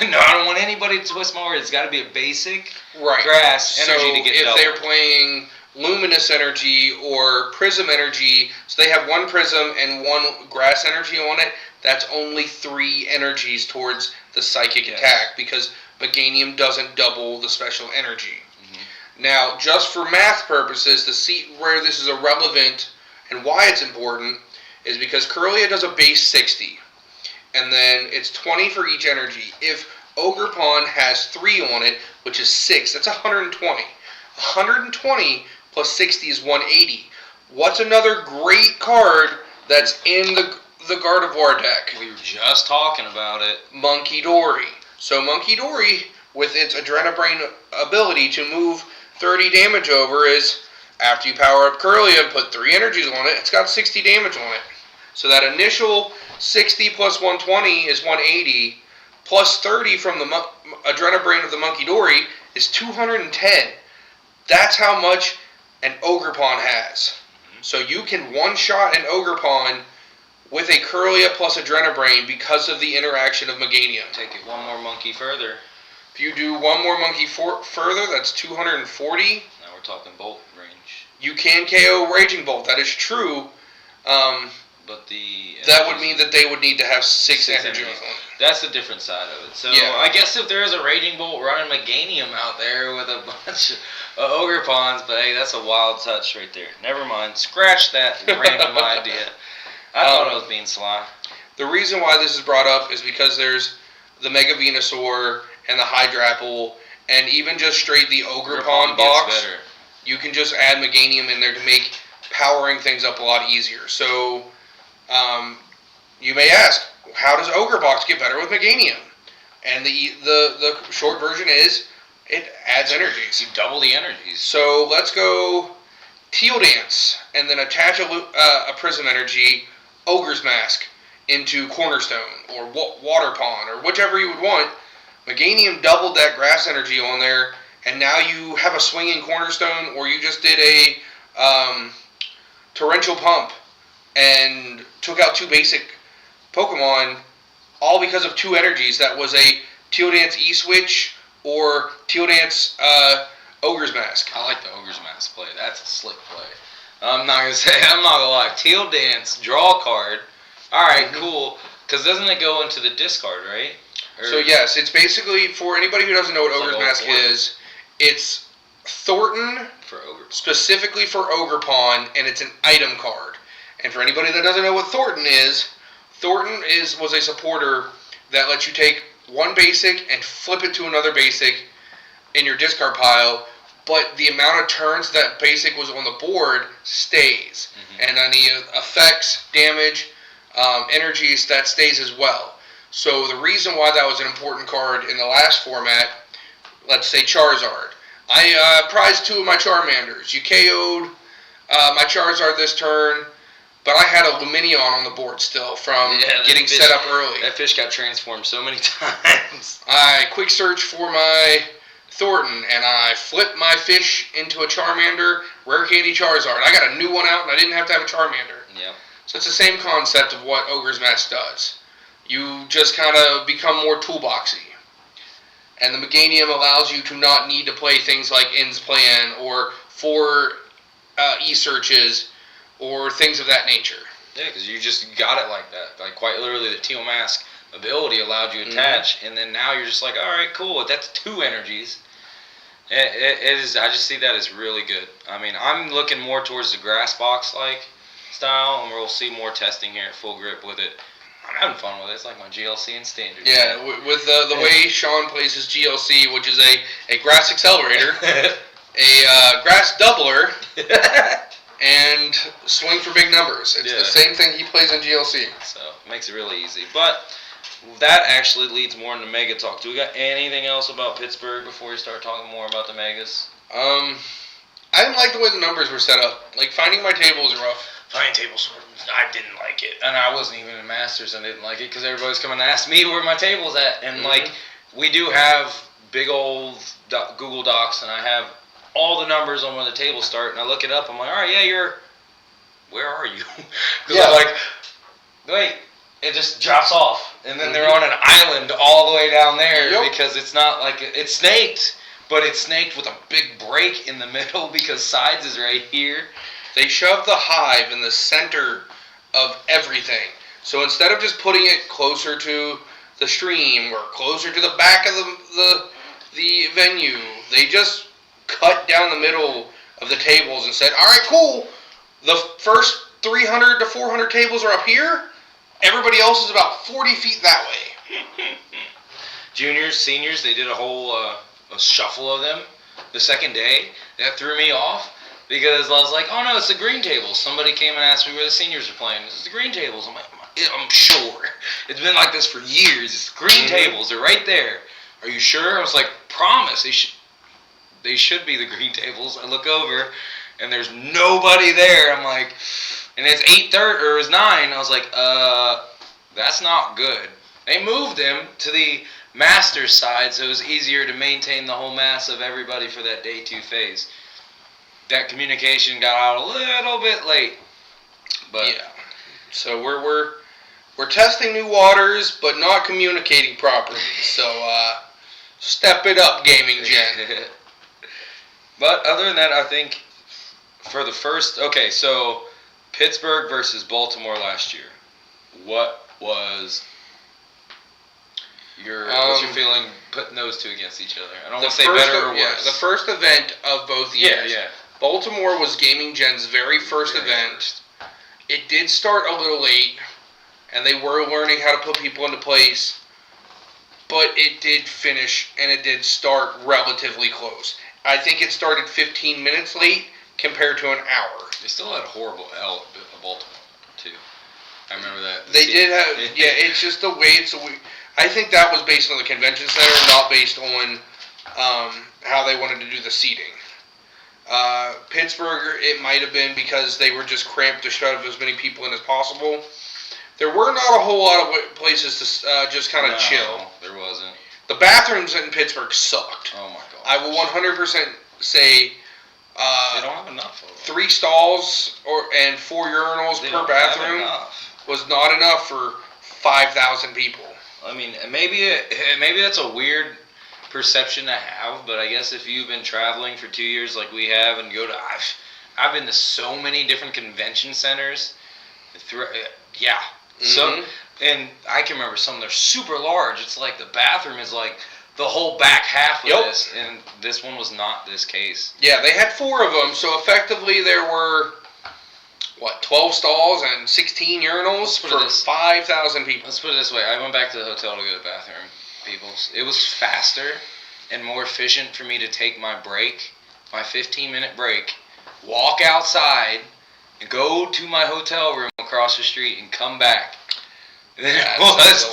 No, I don't want anybody to twist my words. It's got to be a basic grass energy to get doubled. So if they're playing luminous energy or prism energy, so they have 1 prism and 1 grass energy on it, that's only 3 energies towards the psychic attack, because Meganium doesn't double the special energy. Now, just for math purposes, to see where this is irrelevant and why it's important is because Curlia does a base 60, and then it's 20 for each energy. If Ogerpon has 3 on it, which is 6, that's 120. 120 plus 60 is 180. What's another great card that's in the Gardevoir deck? We were just talking about it. Monkey Dory. So Monkey Dory, with its Adrenabrain ability to move 30 damage over, is after you power up Curlia and put 3 energies on it, it's got 60 damage on it. So that initial 60 plus 120 is 180, plus 30 from the Adrenabrain of the Monkey Dory is 210. That's how much an Ogerpon has. So you can one-shot an Ogerpon with a Curlia plus Adrenabrain because of the interaction of Meganium. Take it 1 more monkey further. If you do 1 more monkey further, that's 240. Now we're talking bolt range. You can KO Raging Bolt. That is true. But that would mean that they would need to have 6 energies on it. That's the different side of it. So I guess if there is a Raging Bolt running Meganium out there with a bunch of Ogerpons, but hey, that's a wild touch right there. Never mind. Scratch that random idea. I thought I was being sly. The reason why this is brought up is because there's the Mega Venusaur and the Hydrapple, and even just straight the Ogerpon box. You can just add Meganium in there to make powering things up a lot easier. So, you may ask, how does Ogerbox get better with Meganium? And the short version is, it adds energies. You double the energies. So let's go Teal Dance, and then attach a Prism Energy, Ogre's Mask, into Cornerstone, or Water Pond, or whichever you would want. Meganium doubled that grass energy on there, and now you have a swinging Cornerstone, or you just did a Torrential Pump and took out 2 basic Pokemon, all because of 2 energies. That was a Teal Dance E-Switch or Teal Dance Ogre's Mask. I like the Ogre's Mask play. That's a slick play. I'm not gonna lie. Teal Dance, draw card. Alright, cool. Because doesn't it go into the discard, right? So yes, it's basically, for anybody who doesn't know what Ogre's Mask is, it's Thornton specifically for Ogerpon, and it's an item card. And for anybody that doesn't know what Thornton was a supporter that lets you take 1 basic and flip it to another basic in your discard pile, but the amount of turns that basic was on the board stays. And any effects, damage, energies, that stays as well. So the reason why that was an important card in the last format, let's say Charizard. I prized 2 of my Charmanders. You KO'd my Charizard this turn, but I had a Lumineon on the board still from getting set up early. That fish got transformed so many times. I quick search for my Thornton, and I flipped my fish into a Charmander, Rare Candy Charizard. I got a new one out, and I didn't have to have a Charmander. Yeah. So it's the same concept of what Ogre's Mask does. You just kind of become more toolboxy. And the Meganium allows you to not need to play things like Ends Plan or 4 E-searches or things of that nature. Yeah, because you just got it like that. Like, quite literally, the Teal Mask ability allowed you to attach, and then now you're just like, alright, cool, that's 2 energies. It is. I just see that as really good. I mean, I'm looking more towards the grass box-like style, and we'll see more testing here at Full Grip with it. I'm having fun with it. It's like my GLC and standard. Yeah, with the way Shawn plays his GLC, which is a grass accelerator, a grass doubler, and swing for big numbers. It's the same thing he plays in GLC. So, it makes it really easy. But that actually leads more into Mega Talk. Do we got anything else about Pittsburgh before we start talking more about the Megas? I didn't like the way the numbers were set up. Like, finding my table was rough. Finding tables, I didn't like it. And I wasn't even in Masters and didn't like it because everybody's coming to ask me where my table's at. And, like, we do have big old Google Docs, and I have all the numbers on where the tables start. And I look it up. I'm like, all right, yeah, where are you? Because I'm like, wait, it just drops off. And then they're on an island all the way down there because it's not like, it's snaked. But it's snaked with a big break in the middle because sides is right here. They shoved the hive in the center of everything. So instead of just putting it closer to the stream or closer to the back of the venue, they just cut down the middle of the tables and said, all right, cool. The first 300 to 400 tables are up here. Everybody else is about 40 feet that way. Juniors, seniors, they did a whole... a shuffle of them the second day. That threw me off because I was like, oh no, it's the green tables. Somebody came and asked me where the seniors are playing. This is the green tables. I'm like, I'm sure. It's been like this for years. It's the green tables. They're right there. Are you sure? I was like, promise. They should be the green tables. I look over and there's nobody there. I'm like, and it's 8:30 or it's 9. I was like, that's not good. They moved them to the Masters side, so it was easier to maintain the whole mass of everybody for that day 2 phase. That communication got out a little bit late, but yeah. So we're testing new waters, but not communicating properly. So step it up, Gaming Gen. But other than that, I think for the first, so Pittsburgh versus Baltimore last year. What's your feeling putting those two against each other? I don't want to say better or worse. Yeah, the first event of both years. Yeah. Baltimore was Gaming Gen's very first event. It did start a little late, and they were learning how to put people into place, but it did finish, and it did start relatively close. I think it started 15 minutes late compared to an hour. They still had a horrible L at Baltimore, too. I remember that. They did have, it's just the way I think that was based on the convention center, not based on how they wanted to do the seating. Pittsburgh, it might have been because they were just cramped to shove as many people in as possible. There were not a whole lot of places to just kind of chill. There wasn't. The bathrooms in Pittsburgh sucked. Oh my god. I will 100% say they don't have enough of them. 3 stalls and 4 urinals per bathroom was not enough for 5,000 people. I mean, maybe that's a weird perception to have, but I guess if you've been traveling for 2 years like we have and I've been to so many different convention centers. So, and I can remember some that are super large. It's like the bathroom is like the whole back half of this, and this one was not this case. Yeah, they had 4 of them, so effectively there were 12 stalls and 16 urinals for 5,000 people. Let's put it this way. I went back to the hotel to go to the bathroom, people. It was faster and more efficient for me to take my break, my 15-minute break, walk outside, and go to my hotel room across the street and come back. And then it was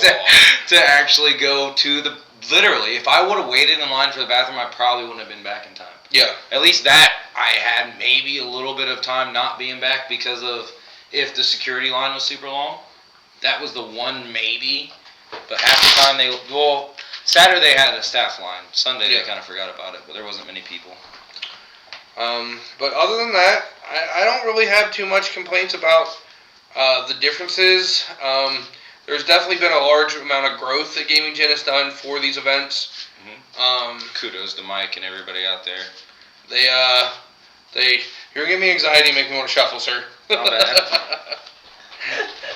to actually go to the... Literally, if I would have waited in line for the bathroom, I probably wouldn't have been back in time. Yeah. At least that, I had maybe a little bit of time not being back because of if the security line was super long. That was the one maybe. But half the time Saturday they had a staff line. Sunday they kind of forgot about it, but there wasn't many people. But other than that, I don't really have too much complaints about the differences. There's definitely been a large amount of growth that Gaming Gen has done for these events. Kudos to Mike and everybody out there. You're giving me anxiety and make me want to shuffle, sir. Not bad.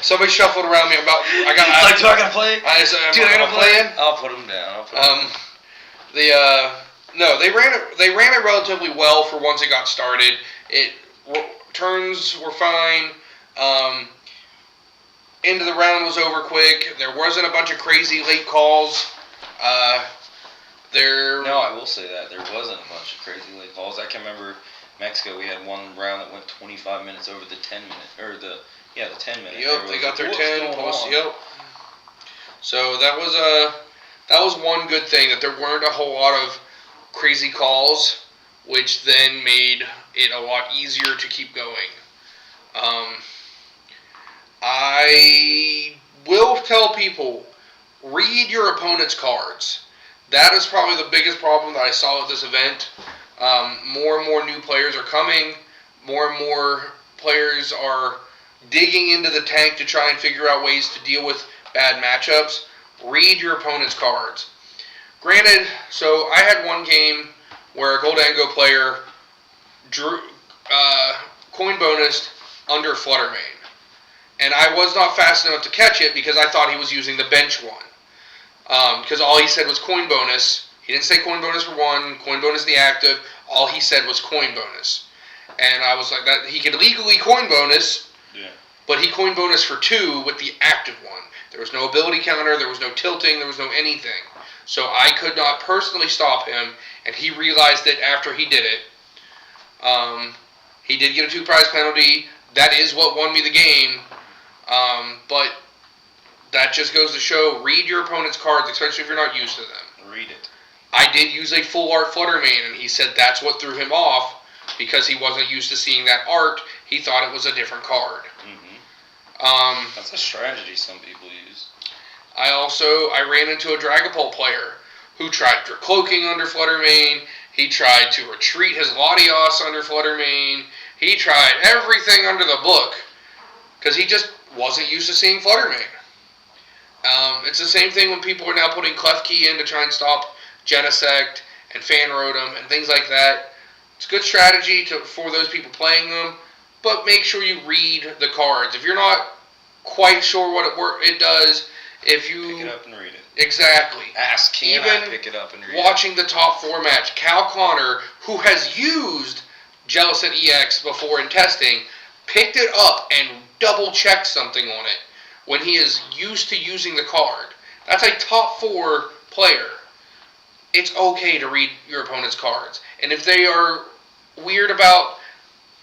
Somebody shuffled around me about. Do I gotta play? Do I gotta play? I'll put them down. No, they ran it relatively well for once it got started. Turns were fine. end of the round was over quick. There wasn't a bunch of crazy late calls. No, I will say that there wasn't a bunch of crazy late calls. I can remember Mexico. We had one round that went 25 minutes over the 10 minute or the 10 minute. Yep, they got their 10 plus. Yep. So that was one good thing, that there weren't a whole lot of crazy calls, which then made it a lot easier to keep going. I will tell people, read your opponent's cards. That is probably the biggest problem that I saw at this event. More and more new players are coming. More and more players are digging into the tank to try and figure out ways to deal with bad matchups. Read your opponent's cards. Granted, so I had one game where a Goldango player drew coin bonused under Fluttermane. And I was not fast enough to catch it because I thought he was using the bench one. Because all he said was coin bonus. He didn't say coin bonus for one, coin bonus the active. All he said was coin bonus. And I was like, that he could legally coin bonus, but he coin bonus for 2 with the active one. There was no ability counter, there was no tilting, there was no anything. So I could not personally stop him, and he realized it after he did it. He did get a 2 prize penalty. That is what won me the game. But that just goes to show, read your opponent's cards, especially if you're not used to them. Read it. I did use a full art Fluttermane, and he said that's what threw him off, because he wasn't used to seeing that art. He thought it was a different card. Mm-hmm. That's a strategy some people use. I ran into a Dragapult player who tried cloaking under Fluttermane. He tried to retreat his Latios under Fluttermane. He tried everything under the book because he just wasn't used to seeing Fluttermane. It's the same thing when people are now putting Klefki in to try and stop Genesect and Fanrotom and things like that. It's a good strategy for those people playing them, but make sure you read the cards. If you're not quite sure what it does, if you... Pick it up and read it. Exactly. Can I pick it up and read watching the top 4 match, Cal Connor, who has used Jellicent EX before in testing, picked it up and double-checked something on it when he is used to using the card. That's a top 4 player. It's okay to read your opponent's cards. And if they are weird about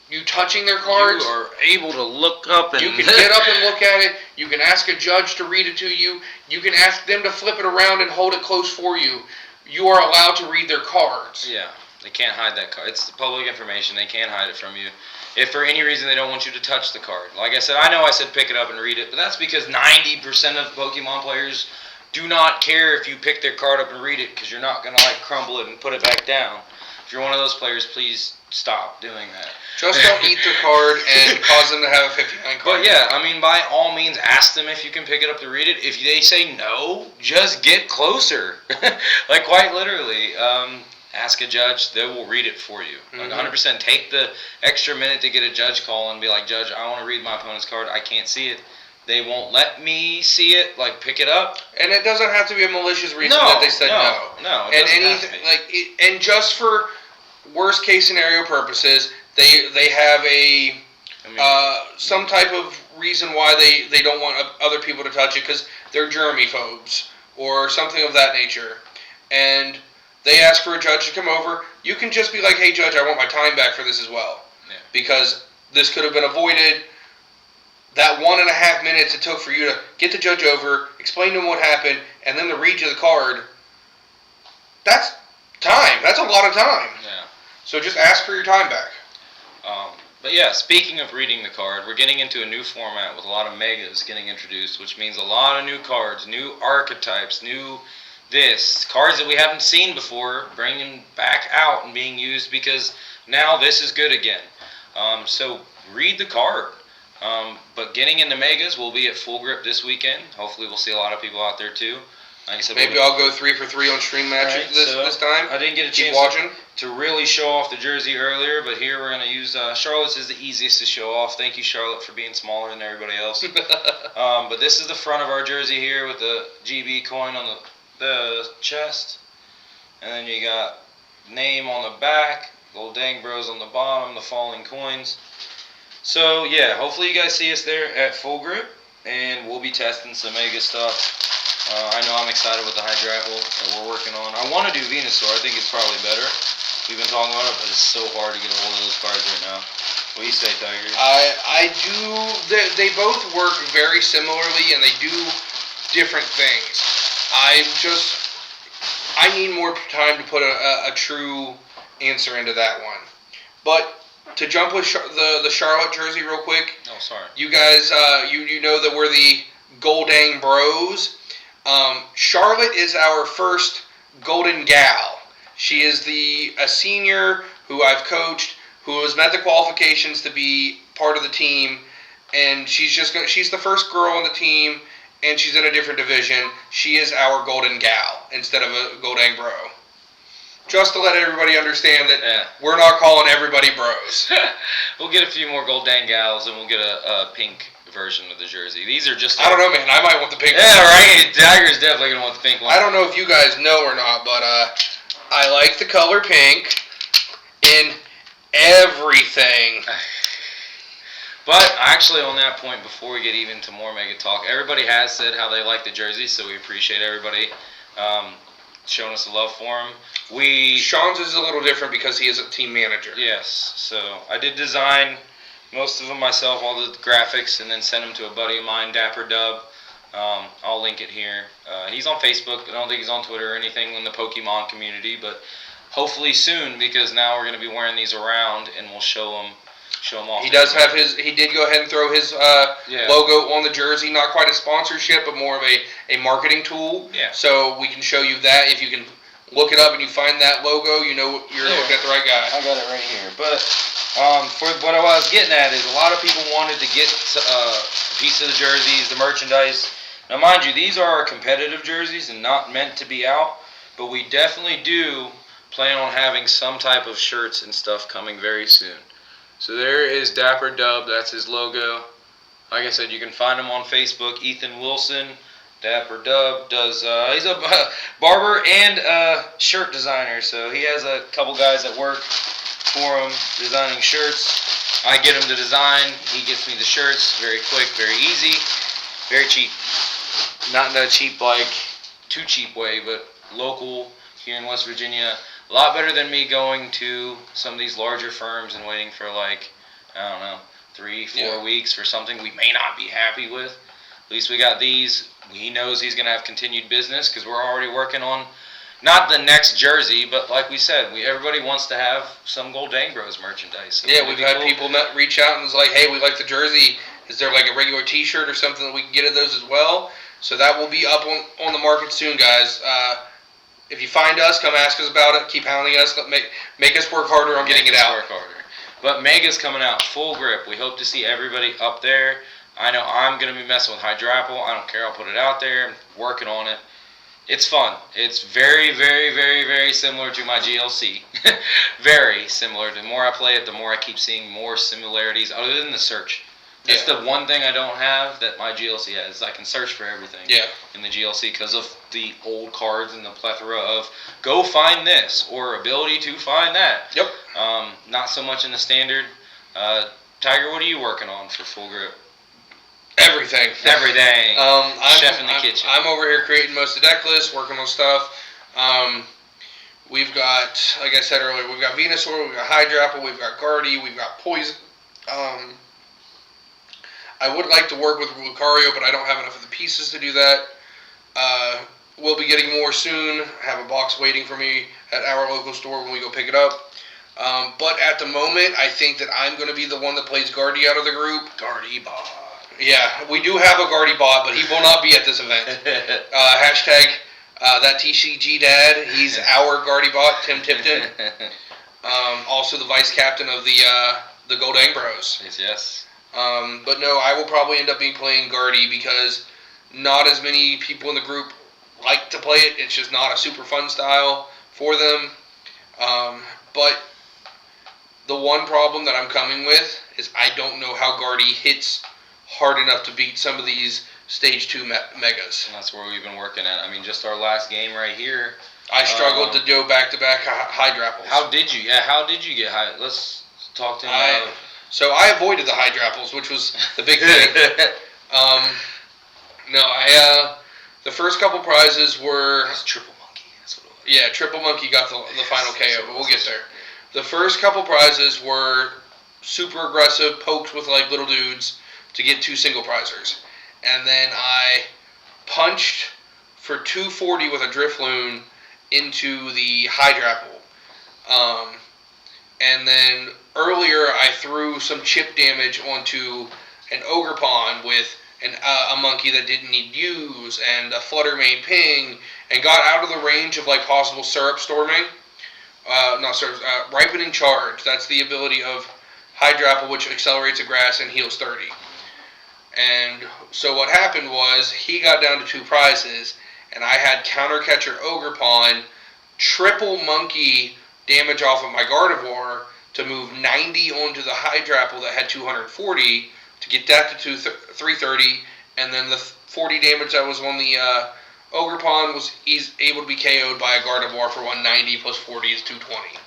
you touching their cards, you are able to look up and... You can get up and look at it. You can ask a judge to read it to you. You can ask them to flip it around and hold it close for you. You are allowed to read their cards. Yeah, they can't hide that card. It's public information. They can't hide it from you. If for any reason they don't want you to touch the card. Like I said, I know I said pick it up and read it, but that's because 90% of Pokemon players do not care if you pick their card up and read it because you're not going to crumble it and put it back down. If you're one of those players, please stop doing that. Just don't eat their card and cause them to have a 59 card. But yeah, by all means, ask them if you can pick it up to read it. If they say no, just get closer. Quite literally. Ask a judge, they will read it for you. 100%. Take the extra minute to get a judge call and be like, Judge, I want to read my opponent's card. I can't see it. They won't let me see it. Pick it up. And it doesn't have to be a malicious reason that they said no. No, it doesn't have to be. And just for worst case scenario purposes, they have a some type of reason why they don't want other people to touch it because they're germaphobes or something of that nature. And they ask for a judge to come over. You can just be like, hey, Judge, I want my time back for this as well. Yeah. Because this could have been avoided. That 1.5 minutes it took for you to get the judge over, explain to him what happened, and then to read you the card, that's time. That's a lot of time. Yeah. So just ask for your time back. But yeah, speaking of reading the card, we're getting into a new format with a lot of megas getting introduced, which means a lot of new cards, new archetypes, cards that we haven't seen before, bringing back out and being used because now this is good again. So read the card. But getting into megas, we'll be at Full Grip this weekend. Hopefully we'll see a lot of people out there too. Like I said, maybe I'll go 3 for 3 on stream matches this time. I didn't get a chance to really show off the jersey earlier, but here we're going to use Charlotte's is the easiest to show off. Thank you, Charlotte, for being smaller than everybody else. But this is the front of our jersey here with the GB coin on the chest. And then you got name on the back, little dang bros on the bottom, the falling coins. So, yeah, hopefully you guys see us there at Full Grip. and we'll be testing some mega stuff. I know I'm excited with the Hydrapple that we're working on. I want to do Venusaur. I think it's probably better. We've been talking about it, but it's so hard to get a hold of those cards right now. What do you say, Tiger? I do. They both work very similarly, and they do different things. I need more time to put a true answer into that one. But to jump with the Charlotte jersey real quick. Oh, sorry. You guys, you know that we're the Goldang Bros. Charlotte is our first Golden Gal. She is a senior who I've coached, who has met the qualifications to be part of the team, and she's the first girl on the team, and she's in a different division. She is our Golden Gal instead of a Goldang Bro. Just to let everybody understand that we're not calling everybody bros. We'll get a few more Goldang Gals, and we'll get a pink version of the jersey. These are just... I don't know, man. I might want the pink one. Yeah, right? Tiger's definitely going to want the pink one. I don't know if you guys know or not, but I like the color pink in everything. But actually, on that point, before we get even to more mega talk, everybody has said how they like the jersey, so we appreciate everybody showing us the love for them. Shawn's is a little different because he is a team manager. Yes, so I did design most of them myself, all the graphics, and then sent them to a buddy of mine, Dapper Dub. I'll link it here. He's on Facebook. I don't think he's on Twitter or anything in the Pokemon community, but hopefully soon, because now we're going to be wearing these around, and we'll show them off. He does have he did go ahead and throw his logo on the jersey. Not quite a sponsorship, but more of a marketing tool. Yeah. So we can show you that. If you can look it up and you find that logo, you know you're looking at the right guy. I got it right here. But for what I was getting at is a lot of people wanted to get a piece of the jerseys, the merchandise. Now, mind you, these are competitive jerseys and not meant to be out, but we definitely do plan on having some type of shirts and stuff coming very soon. So there is Dapper Dub. That's his logo. Like I said, you can find him on Facebook. Ethan Wilson, Dapper Dub, he's a barber and a shirt designer. So he has a couple guys that work for him designing shirts. I get him to design. He gets me the shirts. Very quick, very easy, very cheap. Not in a cheap, too cheap way, but local here in West Virginia. A lot better than me going to some of these larger firms and waiting for 3-4 weeks for something we may not be happy with. At least we got these. He knows he's going to have continued business because we're already working on not the next jersey, but like we said, everybody wants to have some Goldang Bros merchandise. So we've had people reach out and was like, hey, we like the jersey. Is there like a regular T-shirt or something that we can get of those as well? So that will be up on the market soon, guys. If you find us, come ask us about it. Keep hounding us. Make us work harder on getting it out. Work harder. But Mega's coming out full grip. We hope to see everybody up there. I know I'm going to be messing with Hydrapple. I don't care. I'll put it out there. I'm working on it. It's fun. It's very, very, very, very similar to my GLC. Very similar. The more I play it, the more I keep seeing more similarities other than the search. That's the one thing I don't have that my GLC has. I can search for everything in the GLC because of the old cards and the plethora of go find this or ability to find that. Yep. Not so much in the standard. Tiger, what are you working on for full grip? Everything. Chef in the kitchen. I'm over here creating most of the deck lists, working on stuff. We've got, like I said earlier, we've got Venusaur, we've got Hydrapple, we've got Guardy, we've got Poison. I would like to work with Lucario, but I don't have enough of the pieces to do that. We'll be getting more soon. I have a box waiting for me at our local store when we go pick it up. But at the moment, I think that I'm going to be the one that plays Guardy out of the group. Guardy bot. Yeah, we do have a Guardy bot, but he will not be at this event. Hashtag that TCG dad. He's our Guardy bot, Tim Tipton. Also the vice captain of the Goldang Bros. Yes. But no, I will probably end up playing Guardy because not as many people in the group like to play it. It's just not a super fun style for them. But the one problem that I'm coming with is I don't know how Guardy hits hard enough to beat some of these Stage 2 megas. And that's where we've been working at. I mean, just our last game right here. I struggled to go back-to-back Hydrapples. How did you? Yeah, how did you get high? Let's talk to him about... So I avoided the Hydrapples, which was the big thing. No, the first couple prizes were... That's triple monkey. That's what it was. Yeah, triple monkey got the final KO, but we'll get there. The first couple prizes were super aggressive pokes with like little dudes to get 2 single prizers. And then I punched for 240 with a Drifloon into the Hydrapple. And then earlier I threw some chip damage onto an Ogre Pond with a monkey that didn't need use and a Fluttermane Ping, and got out of the range of like possible syrup storming. Ripening Charge. That's the ability of Hydrapple, which accelerates a grass and heals 30. And so what happened was he got down to 2 prizes, and I had Counter Catcher Ogre Pawn, triple monkey damage off of my Gardevoir to move 90 onto the Hydrapple that had 240 to get that to 330, and then the 40 damage that was on the Ogre Pawn was able to be KO'd by a Gardevoir for 190 plus 40 is 220.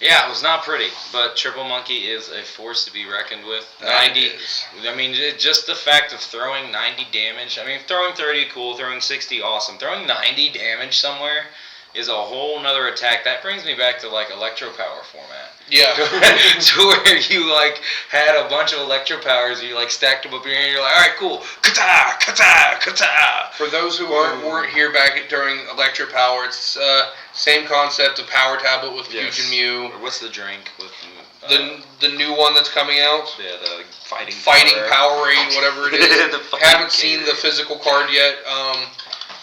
Yeah, it was not pretty, but Triple Monkey is a force to be reckoned with. 90. I mean, just the fact of throwing 90 damage. I mean, throwing 30, cool. Throwing 60, awesome. Throwing 90 damage somewhere is a whole nother attack. That brings me back to like Electro Power format. Yeah. To where you like had a bunch of Electro Powers, and you like stacked them up in your hand, and you're like, all right, cool. Kata, kata, kata. For those who weren't here back during Electro Power, it's same concept of Power Tablet with Fusion Mew. Or what's the drink with the new one that's coming out? Yeah, the Fighting Powerade, whatever it is. Haven't seen the physical card yet.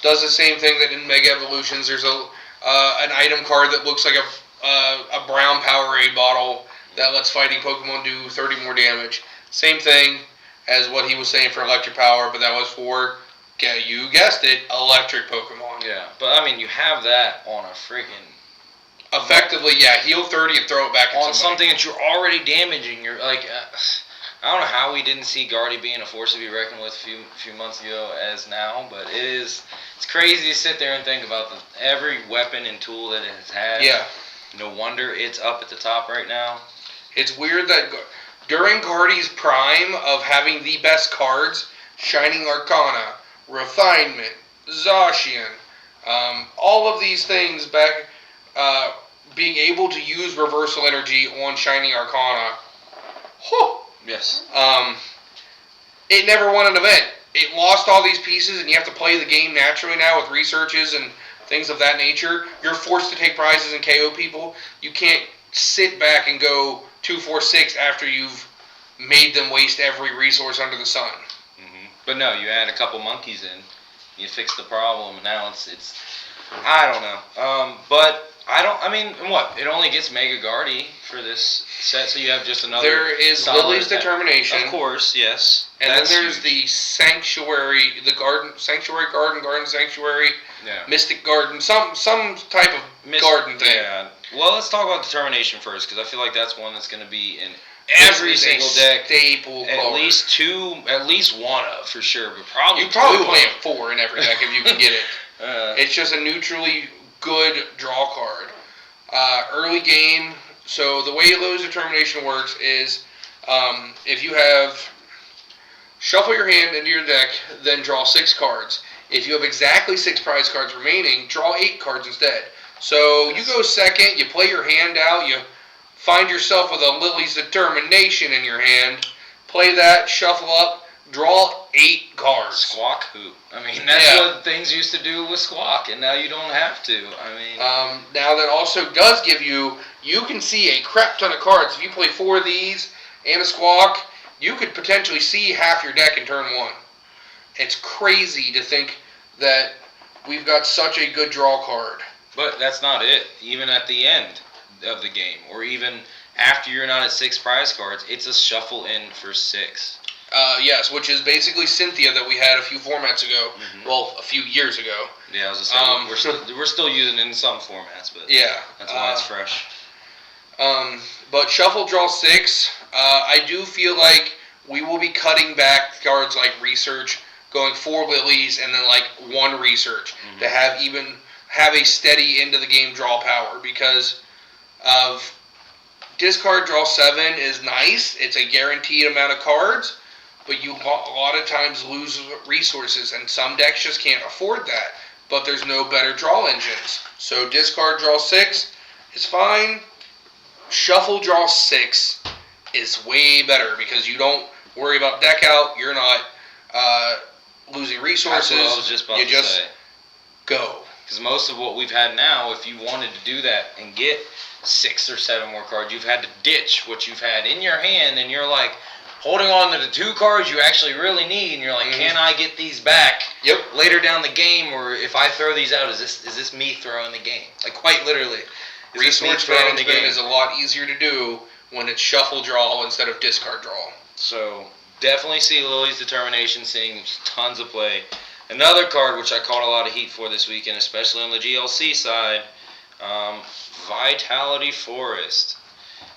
Does the same thing that in Mega Evolutions. There's an item card that looks like a brown Powerade bottle that lets fighting Pokemon do 30 more damage. Same thing as what he was saying for Electric Power, but that was for, you guessed it, electric Pokemon. Yeah, but I mean, you have that on a freaking... Effectively, heal 30 and throw it back at on something that you're already damaging. You're like... I don't know how we didn't see Guardy being a force to be reckoned with a few months ago as now, but it's crazy to sit there and think about every weapon and tool that it has had. Yeah. No wonder it's up at the top right now. It's weird that during Guardy's prime of having the best cards, Shining Arcana, Refinement, Zacian, all of these things back, being able to use Reversal Energy on Shining Arcana, yes. It never won an event. It lost all these pieces, and you have to play the game naturally now with researches and things of that nature. You're forced to take prizes and KO people. You can't sit back and go 2-4-6 after you've made them waste every resource under the sun. Mm-hmm. But no, you add a couple monkeys in, you fix the problem, and now it's I don't know. But what? It only gets Mega Guardy for this set, so you have just another... There is Lily's Determination. Of course, yes. And then there's the Sanctuary, Sanctuary Garden, Garden Sanctuary, Mystic Garden, some type of garden thing. Yeah. Well, let's talk about Determination first, because I feel like that's one that's going to be in every single deck. Staple at card. least one of, for sure, but probably you probably play a 4 in every deck if you can get it. It's just a neutrally good draw card. Early game, so the way Lily's Determination works is if you have shuffle your hand into your deck, then draw 6 cards. If you have exactly 6 prize cards remaining, draw 8 cards instead. So you go second, you play your hand out, you find yourself with a Lily's Determination in your hand, play that, shuffle up, draw 8 cards. Squawk who? I mean, that's what things used to do with Squawk, and now you don't have to. I mean... now that also does give you can see a crap ton of cards. If you play 4 of these and a Squawk, you could potentially see half your deck in turn 1. It's crazy to think that we've got such a good draw card. But that's not it. Even at the end of the game, or even after you're not at 6 prize cards, it's a shuffle in for 6. Yes, which is basically Cynthia that we had a few formats ago. Mm-hmm. Well, a few years ago. Yeah, I was just saying, we're still using it in some formats, but that's why it's fresh. But shuffle, draw 6. I do feel like we will be cutting back cards like Research, going 4 Lilies, and then like 1 Research to have a steady end of the game draw power, because of discard draw 7 is nice. It's a guaranteed amount of cards. but you a lot of times lose resources, and some decks just can't afford that. But there's no better draw engines. So discard draw 6 is fine. Shuffle draw 6 is way better because you don't worry about deck out. You're not losing resources. That's what I was just about you to just say. Go. Because most of what we've had now, if you wanted to do that and get 6 or 7 more cards, you've had to ditch what you've had in your hand, and you're like holding on to the 2 cards you actually really need, and you're like, can I get these back later down the game, or if I throw these out, is this me throwing the game? Like, quite literally. Resource management is a lot easier to do when it's shuffle draw instead of discard draw. So, definitely see Lily's Determination seeing tons of play. Another card which I caught a lot of heat for this weekend, especially on the GLC side, Vitality Forest.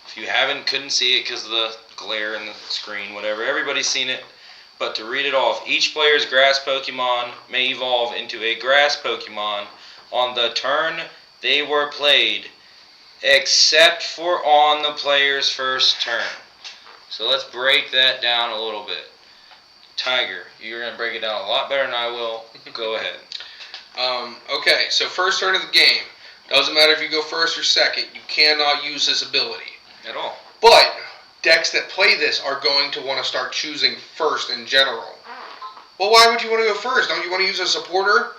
If you couldn't see it because of the glare in the screen, whatever, everybody's seen it. But to read it off, each player's grass Pokemon may evolve into a grass Pokemon on the turn they were played, except for on the player's first turn. So let's break that down a little bit. Tiger, you're going to break it down a lot better than I will. Go ahead. Okay, so first turn of the game. Doesn't matter if you go first or second. You cannot use this ability. At all. But decks that play this are going to want to start choosing first in general. Well, why would you want to go first? Don't you want to use a supporter?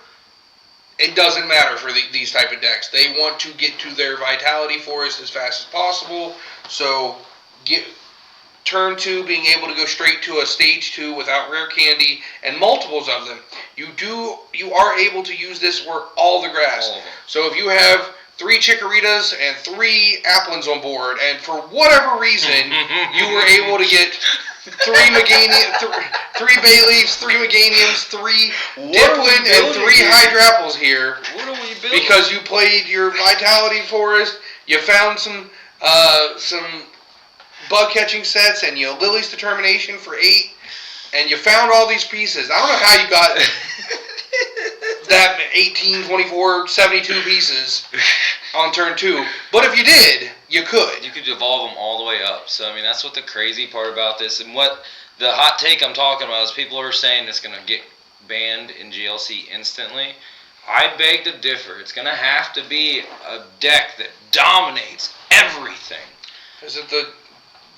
It doesn't matter for these type of decks. They want to get to their Vitality Forest as fast as possible. So turn 2, being able to go straight to a stage 2 without rare candy and multiples of them. You are able to use this for all the grass. All of them. So if you have 3 Chikorritas and 3 Applins on board, and for whatever reason you were able to get 3 Bayleafs, 3 Meganiums, 3 Dipplin, and 3 Hydrapples here. What are we building? Because you played your Vitality Forest, you found some bug catching sets, and you Lily's Determination for 8, and you found all these pieces. I don't know how you got that 18, 24, 72 pieces on turn 2, but if you did, you could. You could evolve them all the way up. So, I mean, that's what the crazy part about this, and what the hot take I'm talking about is people are saying it's going to get banned in GLC instantly. I beg to differ. It's going to have to be a deck that dominates everything. Is it the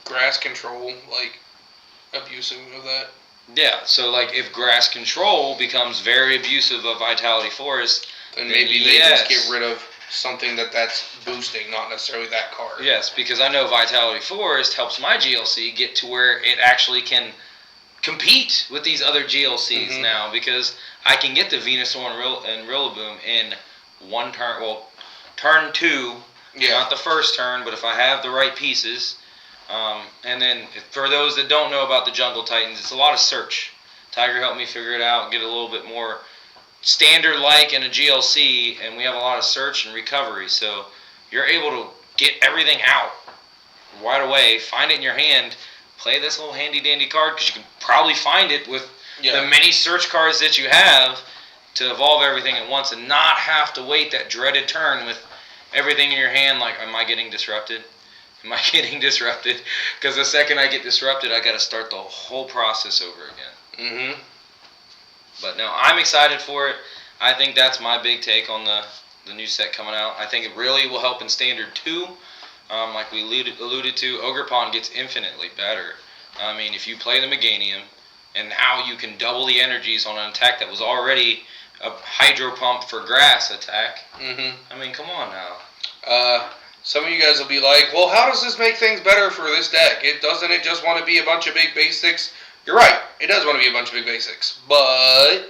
grass control, abusive of that? Yeah, so, if grass control becomes very abusive of Vitality Forest, then maybe they just get rid of something that's boosting, not necessarily that card. Yes, because I know Vitality Forest helps my GLC get to where it actually can compete with these other GLCs now, because I can get the Venusaur and Rillaboom in one turn. Well, turn 2, not the first turn, but if I have the right pieces. And then for those that don't know about the Jungle Titans, it's a lot of search. Tiger helped me figure it out, get a little bit more standard-like in a GLC, and we have a lot of search and recovery. So you're able to get everything out right away, find it in your hand, play this little handy-dandy card, because you can probably find it with the many search cards that you have to evolve everything at once and not have to wait that dreaded turn with everything in your hand. Like, am I getting disrupted? Am I getting disrupted? Because the second I get disrupted, I got to start the whole process over again. But no, I'm excited for it. I think that's my big take on the new set coming out. I think it really will help in Standard 2. Like we alluded to, Ogerpon gets infinitely better. I mean, if you play the Meganium, and now you can double the energies on an attack that was already a Hydro Pump for grass attack. I mean, come on now. Some of you guys will be like, well, how does this make things better for this deck? Doesn't it just want to be a bunch of big basics? You're right. It does want to be a bunch of big basics. But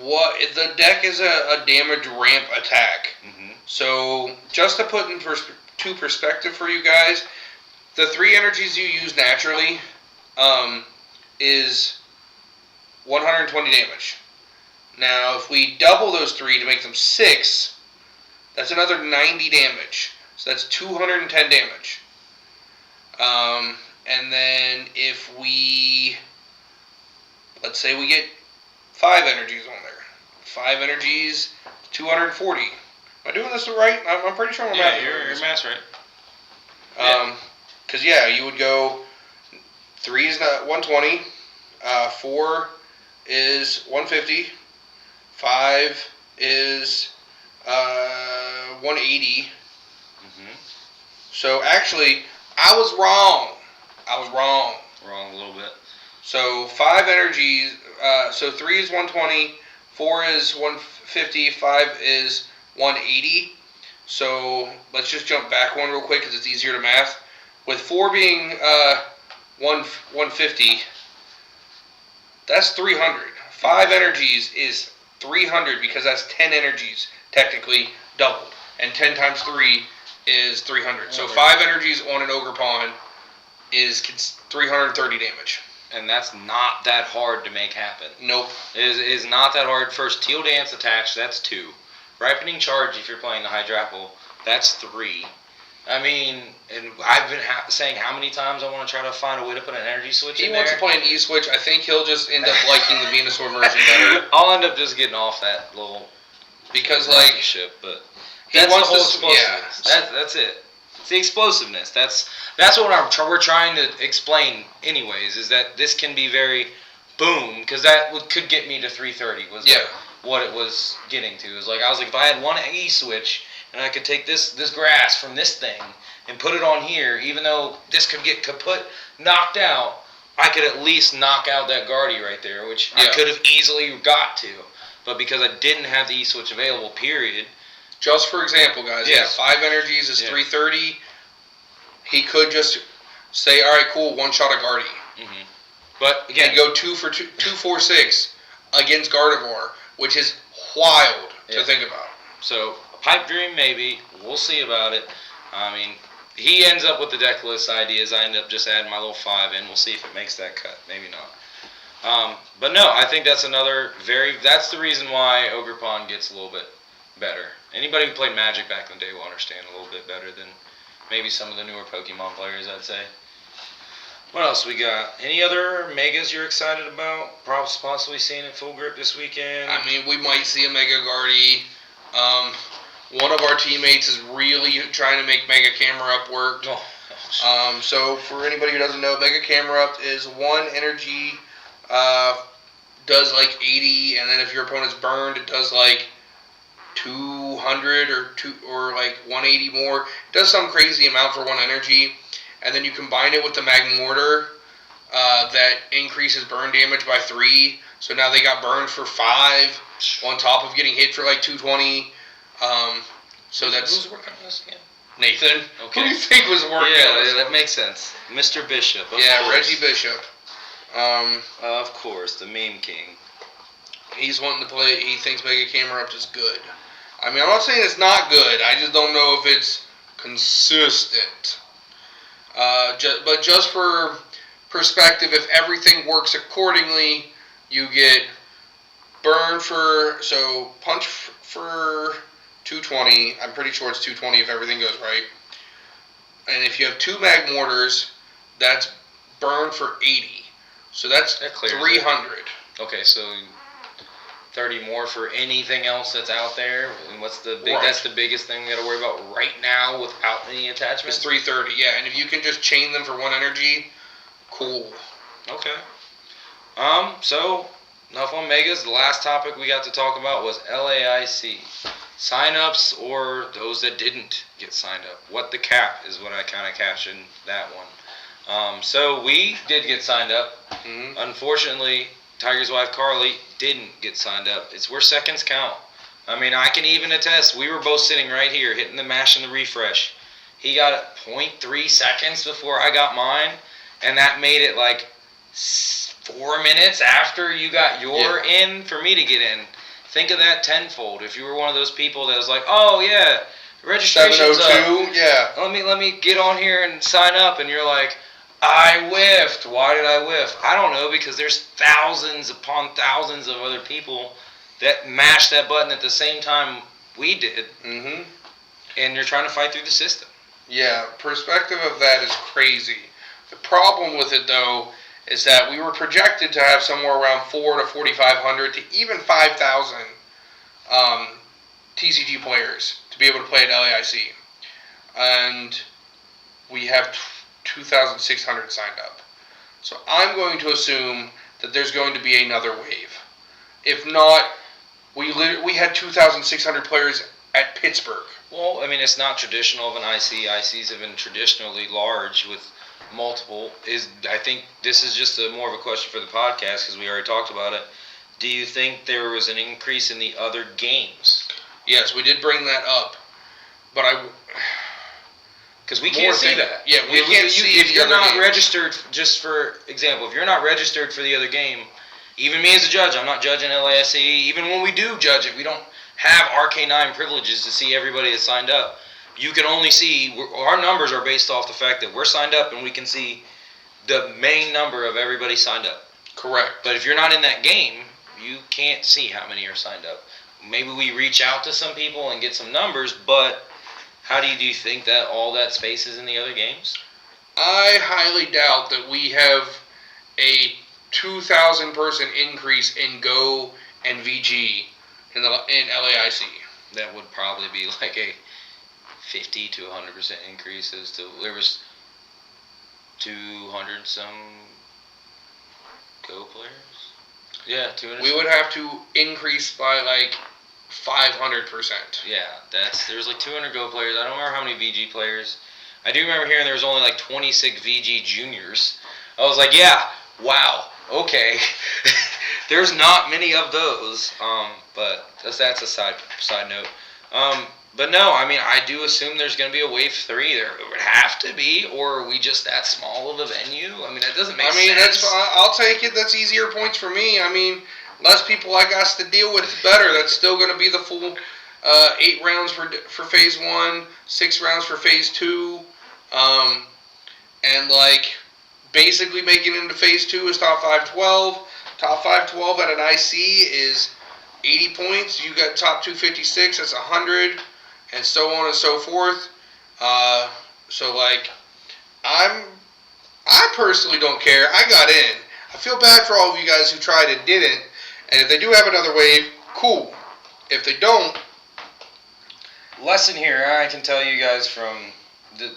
the deck is a damage ramp attack. So just to put into perspective for you guys, the 3 energies you use naturally is 120 damage. Now, if we double those 3 to make them 6, that's another 90 damage. So that's 210 damage. And then if let's say we get 5 energies on there. 5 energies, 240. Am I doing this right? I'm pretty sure I'm math. Yeah, your math's right. Because, you would go 3 is 120, 4 is 150. 5 is 180. Mm-hmm. So actually, I was wrong. Wrong a little bit. So 5 energies. So 3 is 120. 4 is 150. 5 is 180. So let's just jump back one real quick because it's easier to math. With 4 being 150, that's 300. 5 energies is 300 because that's 10 energies technically doubled, and 10 times 3 is 300. So 5 energies on an ogre pawn is 330 damage. And that's not that hard to make happen. Nope. It is not that hard. First, Teal Dance attached, that's 2. Ripening Charge, if you're playing the Hydrapple, that's 3. I mean, and I've been saying how many times I want to try to find a way to put an energy switch in there. He wants to play an E-switch. I think he'll just end up liking the Venusaur version better. I'll end up just getting off that little because like ship, but that's the whole explosiveness. Yeah. That's it. It's the explosiveness. That's what we're trying to explain. Anyways, is that this can be very boom because that could get me to 330. Was what it was getting to. It was like I was like if I had one E switch. And I could take this grass from this thing and put it on here, even though this could get knocked out, I could at least knock out that Guardy right there, which I could have easily got to. But because I didn't have the E-switch available, period. Just for example, guys, 5 energies is 330. He could just say, all right, cool, one shot of Guardy. Mm-hmm. But again, and go 2-4-6 against Gardevoir, which is wild to think about. So Pipe Dream, maybe. We'll see about it. I mean, he ends up with the deck list ideas. I end up just adding my little 5 in. We'll see if it makes that cut. Maybe not. But no, I think that's that's the reason why Ogre Pawn gets a little bit better. Anybody who played Magic back in the day will understand a little bit better than maybe some of the newer Pokemon players, I'd say. What else we got? Any other Megas you're excited about? Possibly seeing it full grip this weekend? I mean, we might see a Mega Guardy. One of our teammates is really trying to make Mega Camera Up work. So for anybody who doesn't know, Mega Camera Up is 1 energy, does like 80, and then if your opponent's burned, it does like 200 or like 180 more. It does some crazy amount for 1 energy, and then you combine it with the Magmortar that increases burn damage by 3. So now they got burned for 5 on top of getting hit for like 220. So who's working on this again? Nathan. Okay. Who do you think was working on this? Yeah, that makes sense. Mr. Bishop. Of course. Reggie Bishop. Of course, the meme king. He's wanting to play. He thinks Mega Camera Up is good. I mean, I'm not saying it's not good. I just don't know if it's consistent. But just for perspective, if everything works accordingly, you get burn punch for 220. I'm pretty sure it's 220 if everything goes right. And if you have 2 Magmortars, that's burn for 80. So that's 300. Okay, so 30 more for anything else that's out there. And what's the big? Right. That's the biggest thing we got to worry about right now without any attachments. It's 330. Yeah, and if you can just chain them for 1 energy, cool. Okay. So enough on Megas. The last topic we got to talk about was LAIC. Sign-ups or those that didn't get signed up. What the cap is what I kind of captioned that one. So we did get signed up. Mm-hmm. Unfortunately, Tiger's wife Carly didn't get signed up. It's where seconds count. I mean, I can even attest. We were both sitting right here hitting the mash and the refresh. He got it 0.3 seconds before I got mine, and that made it like 4 minutes after you got your in for me to get in. Think of that tenfold. If you were one of those people that was like, oh yeah, registration's 702, yeah. Let me get on here and sign up, and you're like, I whiffed. Why did I whiff? I don't know, because there's thousands upon thousands of other people that mashed that button at the same time we did. Mm-hmm. And you're trying to fight through the system. Yeah, perspective of that is crazy. The problem with it, though, is that we were projected to have somewhere around 4,000 to 4,500 to even 5,000 TCG players to be able to play at LAIC. And we have 2,600 signed up. So I'm going to assume that there's going to be another wave. If not, we had 2,600 players at Pittsburgh. Well, I mean, it's not traditional of an IC. ICs have been traditionally large with multiple. I think this is just more of a question for the podcast because we already talked about it. Do you think there was an increase in the other games? Yes, we did bring that up, but because we can't see that. Yeah, we can't see if you're not registered. Just for example, if you're not registered for the other game, even me as a judge, I'm not judging LASE. Even when we do judge it, we don't have RK9 privileges to see everybody that's signed up. You can only see, our numbers are based off the fact that we're signed up and we can see the main number of everybody signed up. Correct. But if you're not in that game, you can't see how many are signed up. Maybe we reach out to some people and get some numbers, but how do you think that all that space is in the other games? I highly doubt that we have a 2,000 person increase in Go and VG in LAIC. That would probably be like a 50 to 100% increase. There was 200 some Go players. Yeah, 200. We would have to increase by like 500%. Yeah, there's like 200 Go players. I don't remember how many VG players. I do remember hearing there was only like 26 VG juniors. I was like, yeah, wow, okay. There's not many of those. But that's a side note. But no, I mean, I do assume there's going to be a wave 3. There would have to be, or are we just that small of a venue? I mean, that doesn't make sense. I mean, I'll take it. That's easier points for me. I mean, less people I got to deal with, better. That's still going to be the full 8 rounds for Phase 1, 6 rounds for Phase 2. And, like, basically making it into Phase 2 is top 5-12. Top 5-12 at an IC is 80 points. You got top 256, that's 100, and so on and so forth. So, like, I personally don't care. I got in. I feel bad for all of you guys who tried and didn't. And if they do have another wave, cool. If they don't... Lesson here, I can tell you guys from the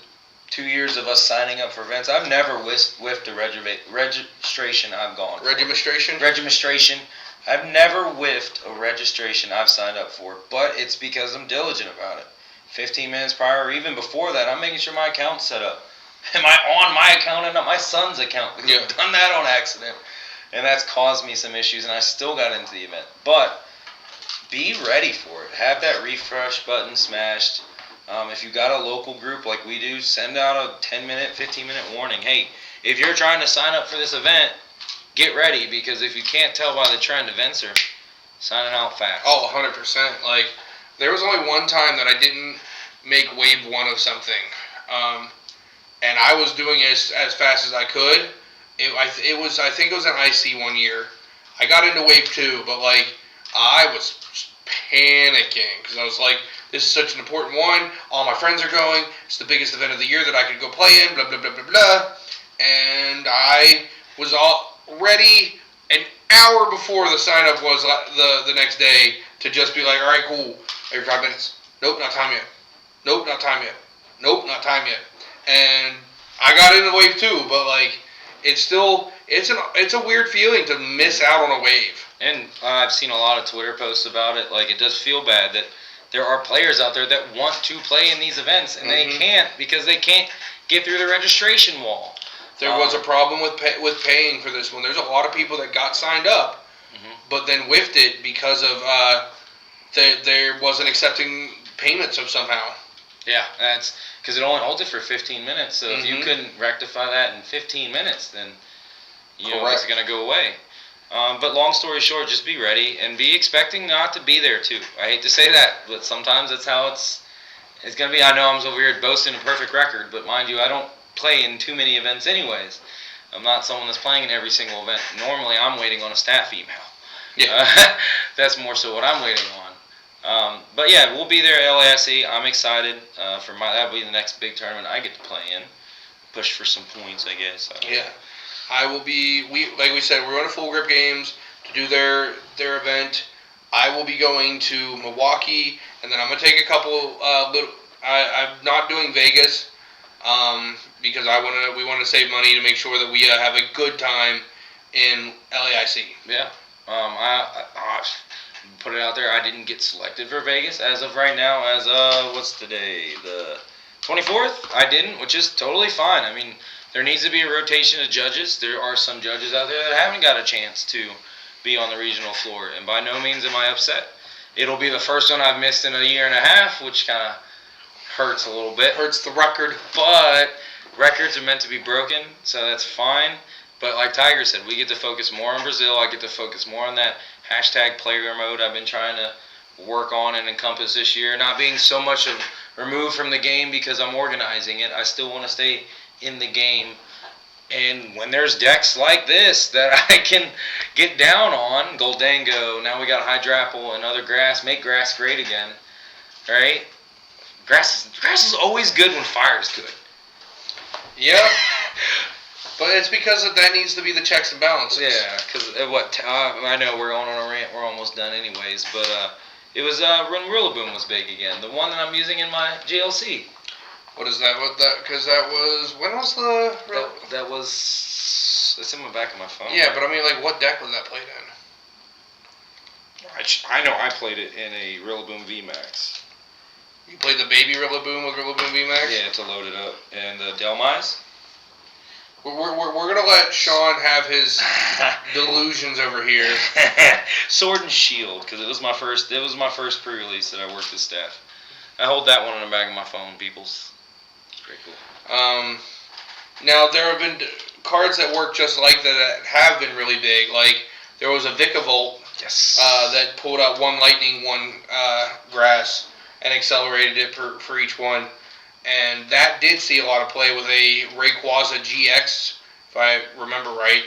2 years of us signing up for events, I've never whiffed a registration I've gone for. Registration. I've never whiffed a registration I've signed up for, but it's because I'm diligent about it. 15 minutes prior or even before that, I'm making sure my account's set up. Am I on my account and not my son's account? Because I've done that on accident, and that's caused me some issues, and I still got into the event. But be ready for it. Have that refresh button smashed. If you got a local group like we do, send out a 10-minute, 15-minute warning. Hey, if you're trying to sign up for this event, get ready, because if you can't tell by the trend, events are signing out fast. Oh, 100%. Like, there was only one time that I didn't make wave 1 of something. And I was doing it as fast as I could. I think it was an IC one year. I got into wave 2, but, like, I was panicking because I was like, this is such an important one. All my friends are going. It's the biggest event of the year that I could go play in, blah, blah, blah, blah, blah. And I was all ready an hour before the sign-up was the next day to just be like, all right, cool. Every 5 minutes. Nope, not time yet. Nope, not time yet. Nope, not time yet. And I got into wave 2, but, like, it's a weird feeling to miss out on a wave. And I've seen a lot of Twitter posts about it. Like, it does feel bad that there are players out there that want to play in these events, and they can't because they can't get through the registration wall. There was a problem with paying for this one. There's a lot of people that got signed up, but then whiffed it because of there wasn't accepting payments of somehow. Yeah, that's because it only holds it for 15 minutes. So if you couldn't rectify that in 15 minutes, then it's going to go away. But long story short, just be ready and be expecting not to be there too. I hate to say that, but sometimes that's how it's going to be. I know I'm over here boasting a perfect record, but mind you, I don't play in too many events anyways. I'm not someone that's playing in every single event. Normally, I'm waiting on a staff email. Yeah, that's more so what I'm waiting on. But yeah, we'll be there at LASE. I'm excited for that'll be the next big tournament I get to play in. Push for some points, I guess. Yeah. I will be, like we said, we're going to Full Grip Games to do their event. I will be going to Milwaukee, and then I'm going to take a couple I'm not doing Vegas because we want to save money to make sure that we have a good time in LAIC. Yeah. I put it out there. I didn't get selected for Vegas as of right now. As what's today? The 24th. I didn't, which is totally fine. I mean, there needs to be a rotation of judges. There are some judges out there that haven't got a chance to be on the regional floor, and by no means am I upset. It'll be the first one I've missed in a year and a half, which kind of hurts a little bit. Hurts the record. But records are meant to be broken, so that's fine. But like Tiger said, we get to focus more on Brazil. I get to focus more on that hashtag player mode I've been trying to work on and encompass this year. Not being so much of removed from the game because I'm organizing it. I still want to stay in the game. And when there's decks like this that I can get down on, Goldango, now we got Hydrapple and other grass, make grass great again, right? Grass is always good when fire is good. Yeah. But it's because that needs to be the checks and balances. Yeah, because I know we're going on a rant. We're almost done anyways. But it was when Rillaboom was big again. The one that I'm using in my GLC. What is that? Because that was, when was the... That was, it's in the back of my phone. Yeah, but I mean, like, what deck was that played in? I know I played it in a Rillaboom VMAX. You played the baby Rillaboom with Rillaboom VMAX? Yeah, to load it up. And the Delmise. We're going to let Shawn have his delusions over here. Sword and Shield, because it was my first pre-release that I worked with staff. I hold that one in the back of my phone, peoples. It's pretty cool. Now, there have been cards that work just like that have been really big. Like, there was a Vikavolt that pulled out one lightning, one grass, and accelerated it for each one. And that did see a lot of play with a Rayquaza GX, if I remember right.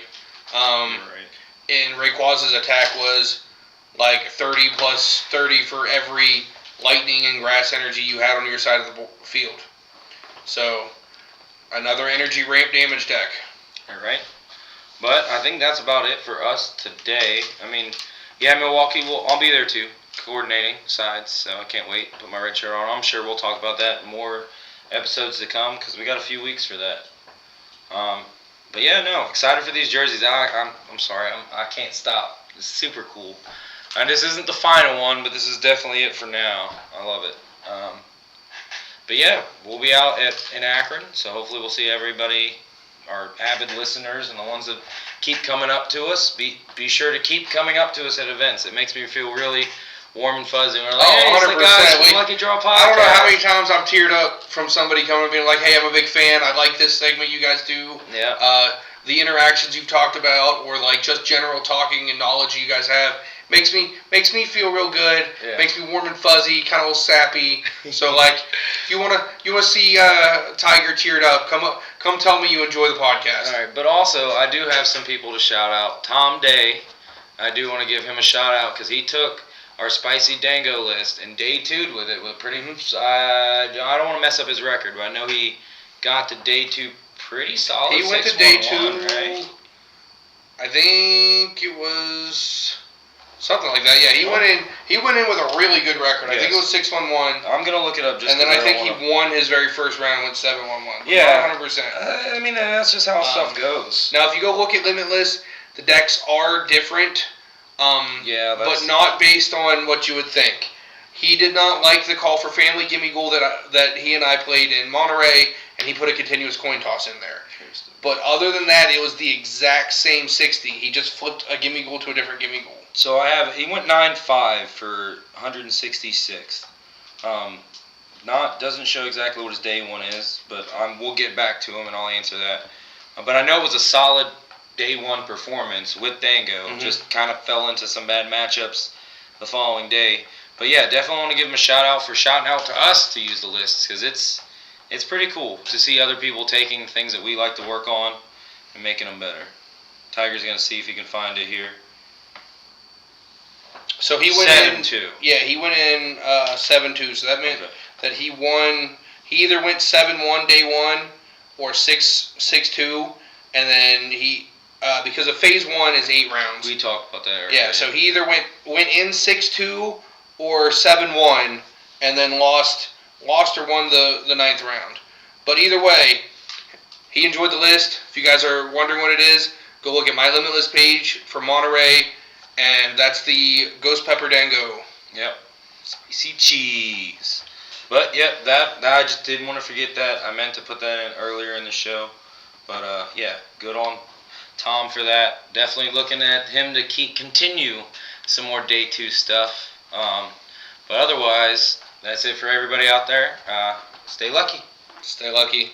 And Rayquaza's attack was like 30 plus 30 for every lightning and grass energy you had on your side of the field. So, another energy ramp damage deck. Alright. But I think that's about it for us today. I mean, yeah, Milwaukee, I'll be there too, coordinating sides, so I can't wait to put my red shirt on. I'm sure we'll talk about that more episodes to come because we got a few weeks for that. But yeah, no, excited for these jerseys. I'm sorry, I can't stop. It's super cool. And this isn't the final one, but this is definitely it for now. I love it. But yeah, we'll be out in Akron, so hopefully we'll see everybody, our avid listeners and the ones that keep coming up to us. Be sure to keep coming up to us at events. It makes me feel really warm and fuzzy. We're like, hey, it's the guys from Lucky Draw Podcast. I don't know how many times I've teared up from somebody coming and being like, hey, I'm a big fan. I like this segment you guys do. Yeah. The interactions you've talked about, or like just general talking and knowledge you guys have, makes me feel real good. Yeah. Makes me warm and fuzzy, kind of a little sappy. So like, if you wanna see Tiger teared up, come tell me you enjoy the podcast. All right, but also I do have some people to shout out. Tom Day, I do want to give him a shout out because he took our spicy dango list and day 2'd with it with pretty. I don't want to mess up his record, but I know he got to day 2 pretty solid. He went to day 2. Right? I think it was something like that. Yeah, he went in with a really good record. Yes. I think it was 6-1-1. I'm gonna look it up just. And then I think he won his very first round and went 7-1-1. Yeah, 100%. I mean that's just how stuff goes. Now, if you go look at Limitless, the decks are different. But not based on what you would think. He did not like the Call for Family Gimme Goal that he and I played in Monterey, and he put a continuous coin toss in there. But other than that, it was the exact same 60. He just flipped a Gimme Goal to a different Gimme Goal. So he went 9-5 for 166. Doesn't show exactly what his day 1 is, but we'll get back to him and I'll answer that. But I know it was a solid day 1 performance with Dango. Mm-hmm. Just kind of fell into some bad matchups the following day. But yeah, definitely want to give him a shout out for shouting out to us to use the lists because it's pretty cool to see other people taking things that we like to work on and making them better. Tiger's going to see if he can find it here. So he went 7-2. Yeah, he went in 7-2. So that meant that he won. He either went 7-1 day 1 or 6-2, and then he. Because of phase 1 is 8 rounds. We talked about that earlier. Yeah, so he either went in 6-2 or 7-1, and then lost or won the 9th round. But either way, he enjoyed the list. If you guys are wondering what it is, go look at My Limitless page for Monterey, and that's the Ghost Pepper Dango. Yep. Spicy cheese. But yep, that I just didn't want to forget that. I meant to put that in earlier in the show. But yeah, good on Tom for that. Definitely looking at him to continue some more day 2 stuff. But otherwise, that's it for everybody out there. Stay lucky. Stay lucky.